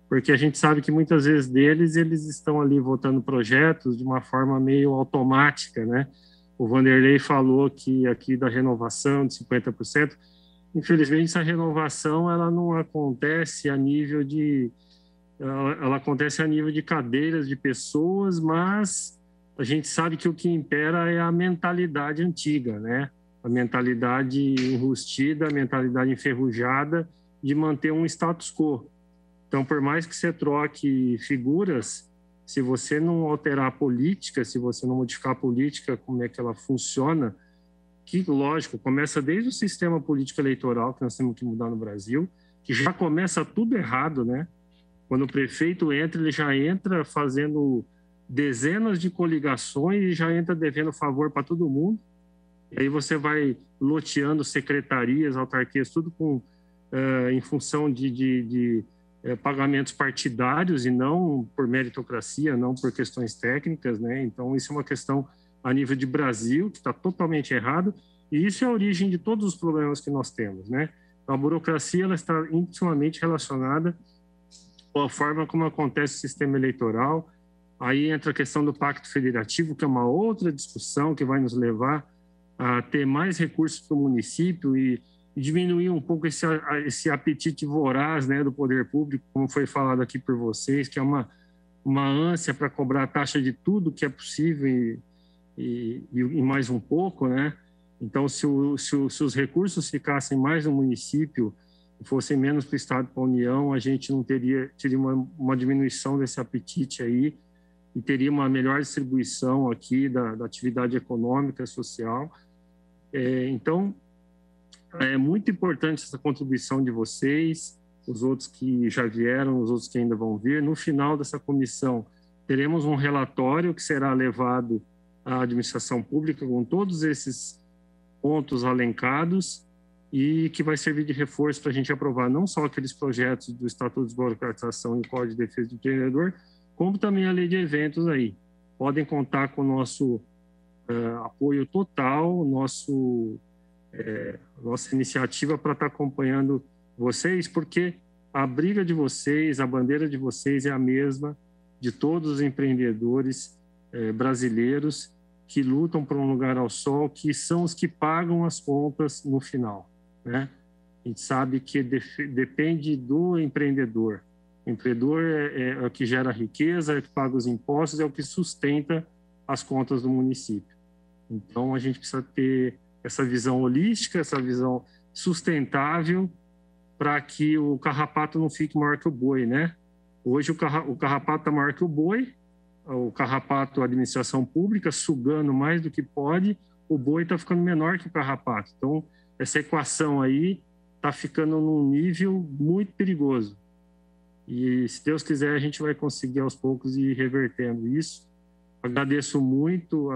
Speaker 3: porque a gente sabe que muitas vezes eles estão ali votando projetos de uma forma meio automática, né? O Vanderlei falou que aqui da renovação de 50%, infelizmente essa renovação ela não acontece a nível ela acontece a nível de cadeiras de pessoas, mas a gente sabe que o que impera é a mentalidade antiga, né? A mentalidade enrustida, a mentalidade enferrujada de manter um status quo. Então, por mais que você troque figuras, se você não alterar a política, se você não modificar a política, como é que ela funciona, que, lógico, começa desde o sistema político eleitoral que nós temos que mudar no Brasil, que já começa tudo errado, né? Quando o prefeito entra, ele já entra fazendo dezenas de coligações e já entra devendo favor para todo mundo. E aí você vai loteando secretarias, autarquias, tudo em função de pagamentos partidários e não por meritocracia, não por questões técnicas, né? Então, isso é uma questão a nível de Brasil, que está totalmente errado, e isso é a origem de todos os problemas que nós temos, né? A burocracia ela está intimamente relacionada com a forma como acontece o sistema eleitoral. Aí entra a questão do Pacto Federativo, que é uma outra discussão que vai nos levar a ter mais recursos para o município e diminuir um pouco esse apetite voraz, né, do poder público, como foi falado aqui por vocês, que é uma ânsia para cobrar taxa de tudo que é possível e mais um pouco, né? Então, se os recursos ficassem mais no município e fossem menos para o Estado e para a União, a gente não teria uma diminuição desse apetite aí e teria uma melhor distribuição aqui da atividade econômica e social. Então, é muito importante essa contribuição de vocês, os outros que já vieram, os outros que ainda vão vir. No final dessa comissão, teremos um relatório que será levado à administração pública com todos esses pontos alencados e que vai servir de reforço para a gente aprovar não só aqueles projetos do Estatuto de Desburocratização e o Código de Defesa do Empreendedor, como também a lei de eventos aí. Podem contar com o nosso apoio total, nossa iniciativa para estar acompanhando vocês, porque a briga de vocês, a bandeira de vocês é a mesma de todos os empreendedores brasileiros que lutam por um lugar ao sol, que são os que pagam as contas no final, né? A gente sabe que depende do empreendedor. O empreendedor é o que gera riqueza, é o que paga os impostos, é o que sustenta as contas do município. Então, a gente precisa ter essa visão holística, essa visão sustentável, para que o carrapato não fique maior que o boi, né? Hoje, o carrapato está maior que o boi, o carrapato, a administração pública, sugando mais do que pode, o boi está ficando menor que o carrapato. Então, essa equação aí está ficando num nível muito perigoso. E, se Deus quiser, a gente vai conseguir aos poucos ir revertendo isso. Agradeço muito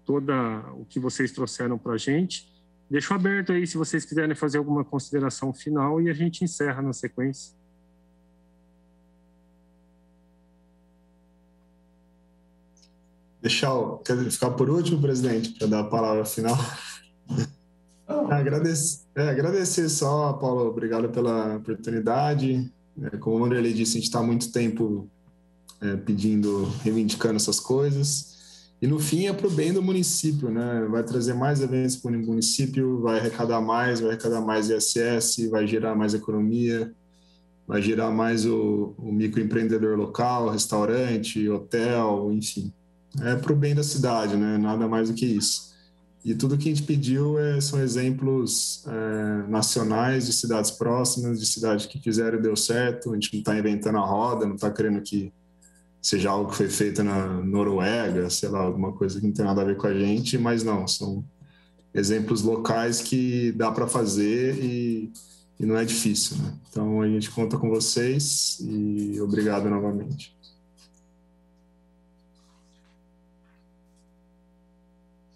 Speaker 3: o que vocês trouxeram para a gente. Deixo aberto aí se vocês quiserem fazer alguma consideração final e a gente encerra na sequência.
Speaker 5: Quer ficar por último, presidente, para dar a palavra final? Agradecer só, Paulo, obrigado pela oportunidade. Como o Vanderlei disse, a gente está há muito tempo reivindicando essas coisas. E, no fim, é para o bem do município, né? Vai trazer mais eventos para o município, vai arrecadar mais ISS, vai gerar mais economia, vai gerar mais o microempreendedor local, restaurante, hotel, enfim. É para o bem da cidade, né? Nada mais do que isso. E tudo que a gente pediu são exemplos nacionais de cidades próximas, de cidades que fizeram e deu certo. A gente não está inventando a roda, não está querendo que seja algo que foi feito na Noruega, sei lá, alguma coisa que não tem nada a ver com a gente, mas não, são exemplos locais que dá para fazer e não é difícil, né? Então, a gente conta com vocês e obrigado novamente.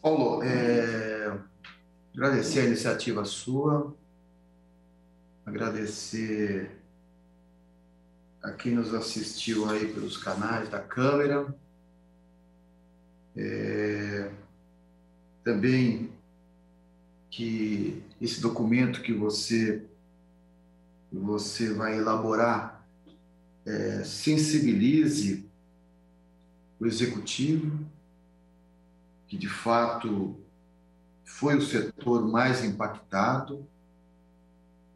Speaker 4: Paulo, agradecer a iniciativa sua, agradecer a quem nos assistiu aí pelos canais da Câmara, também que esse documento que você vai elaborar sensibilize o Executivo, que de fato foi o setor mais impactado,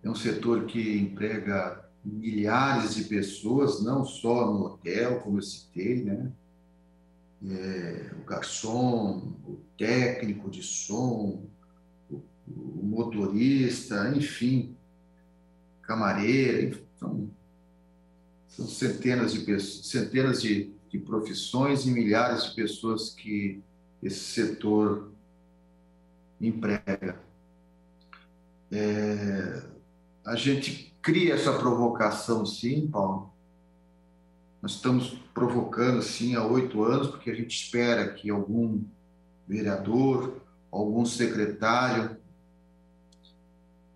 Speaker 4: é um setor que emprega milhares de pessoas, não só no hotel, como eu citei, né? O garçom, o técnico de som, o motorista, enfim, camareira, são centenas de pessoas, centenas de profissões e milhares de pessoas que esse setor emprega. a gente cria essa provocação, sim, Paulo. Nós estamos provocando, sim, há 8 anos, porque a gente espera que algum vereador, algum secretário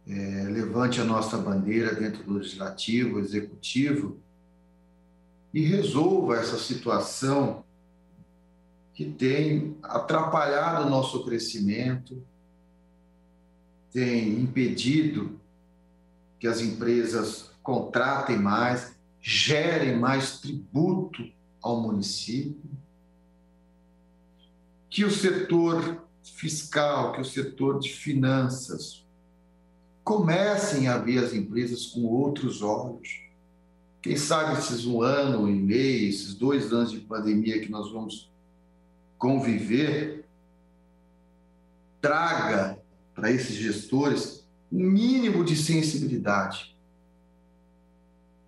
Speaker 4: levante a nossa bandeira dentro do legislativo, executivo e resolva essa situação que tem atrapalhado o nosso crescimento, tem impedido que as empresas contratem mais, gerem mais tributo ao município, que o setor fiscal, que o setor de finanças comecem a ver as empresas com outros olhos. Quem sabe esses 1 ano e meio, esses 2 anos de pandemia que nós vamos conviver, traga para esses gestores um mínimo de sensibilidade.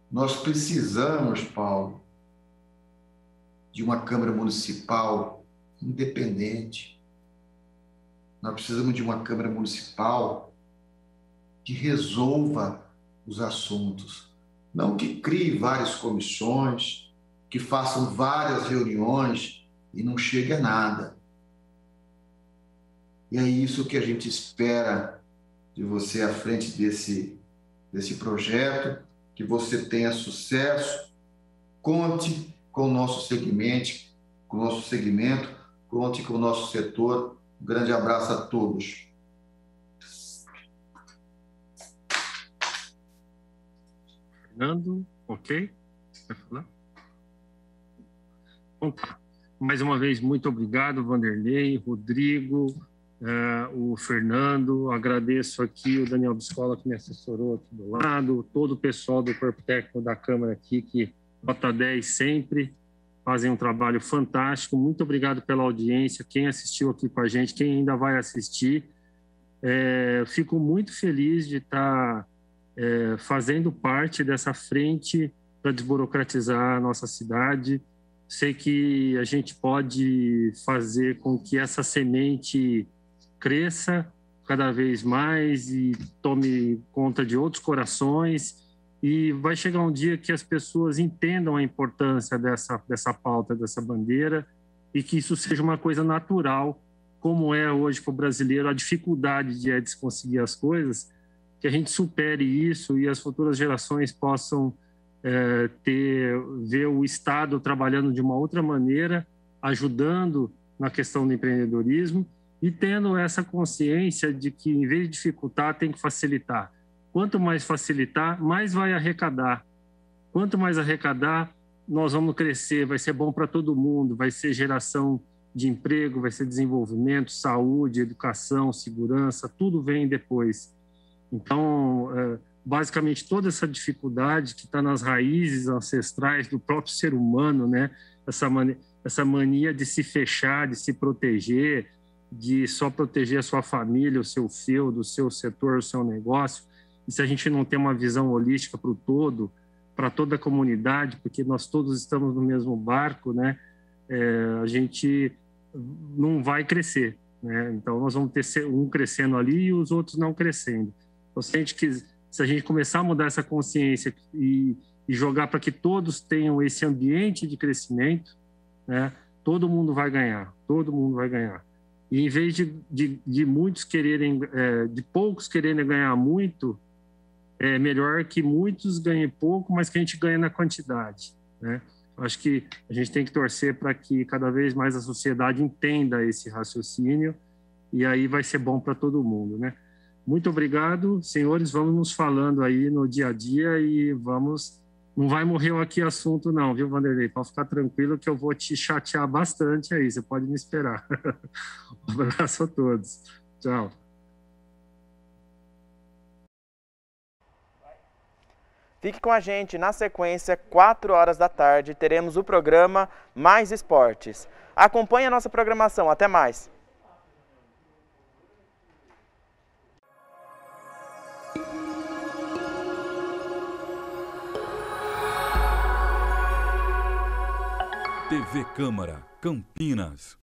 Speaker 4: Nós precisamos, Paulo, de uma Câmara Municipal independente. Nós precisamos de uma Câmara Municipal que resolva os assuntos, não que crie várias comissões, que façam várias reuniões e não chegue a nada. E é isso que a gente espera de você à frente desse projeto, que você tenha sucesso, conte com o nosso segmento, conte com o nosso setor. Um grande abraço a todos.
Speaker 3: Fernando, ok? Vai falar? Bom, tá. Mais uma vez, muito obrigado, Vanderlei, Rodrigo, o Fernando. Agradeço aqui o Daniel Biscola, que me assessorou aqui do lado, todo o pessoal do Corpo Técnico da Câmara aqui, que nota 10 sempre, fazem um trabalho fantástico. Muito obrigado pela audiência, quem assistiu aqui com a gente, quem ainda vai assistir. Fico muito feliz de estar fazendo parte dessa frente para desburocratizar a nossa cidade. Sei que a gente pode fazer com que essa semente cresça cada vez mais e tome conta de outros corações, e vai chegar um dia que as pessoas entendam a importância dessa pauta, dessa bandeira, e que isso seja uma coisa natural, como é hoje para o brasileiro a dificuldade de se conseguir as coisas, que a gente supere isso e as futuras gerações possam ver o Estado trabalhando de uma outra maneira, ajudando na questão do empreendedorismo e tendo essa consciência de que, em vez de dificultar, tem que facilitar. Quanto mais facilitar, mais vai arrecadar. Quanto mais arrecadar, nós vamos crescer, vai ser bom para todo mundo, vai ser geração de emprego, vai ser desenvolvimento, saúde, educação, segurança, tudo vem depois. Então, basicamente, toda essa dificuldade que está nas raízes ancestrais do próprio ser humano, né? Essa mania de se fechar, de se proteger, de só proteger a sua família, o seu feudo, o seu setor, o seu negócio. E se a gente não tem uma visão holística para o todo, para toda a comunidade, porque nós todos estamos no mesmo barco, né? A gente não vai crescer, né? Então, nós vamos ter um crescendo ali e os outros não crescendo. Então, se a gente começar a mudar essa consciência e jogar para que todos tenham esse ambiente de crescimento, né? Todo mundo vai ganhar, todo mundo vai ganhar. E em vez de muitos quererem, de poucos quererem ganhar muito, é melhor que muitos ganhem pouco, mas que a gente ganhe na quantidade, né? Acho que a gente tem que torcer para que cada vez mais a sociedade entenda esse raciocínio, e aí vai ser bom para todo mundo, né? Muito obrigado, senhores. Vamos nos falando aí no dia a dia e vamos... Não vai morrer aqui assunto não, viu, Vanderlei? Pode ficar tranquilo que eu vou te chatear bastante aí, você pode me esperar. Um abraço a todos. Tchau.
Speaker 2: Fique com a gente, na sequência, 4 horas da tarde, teremos o programa Mais Esportes. Acompanhe a nossa programação, até mais.
Speaker 1: TV Câmara, Campinas.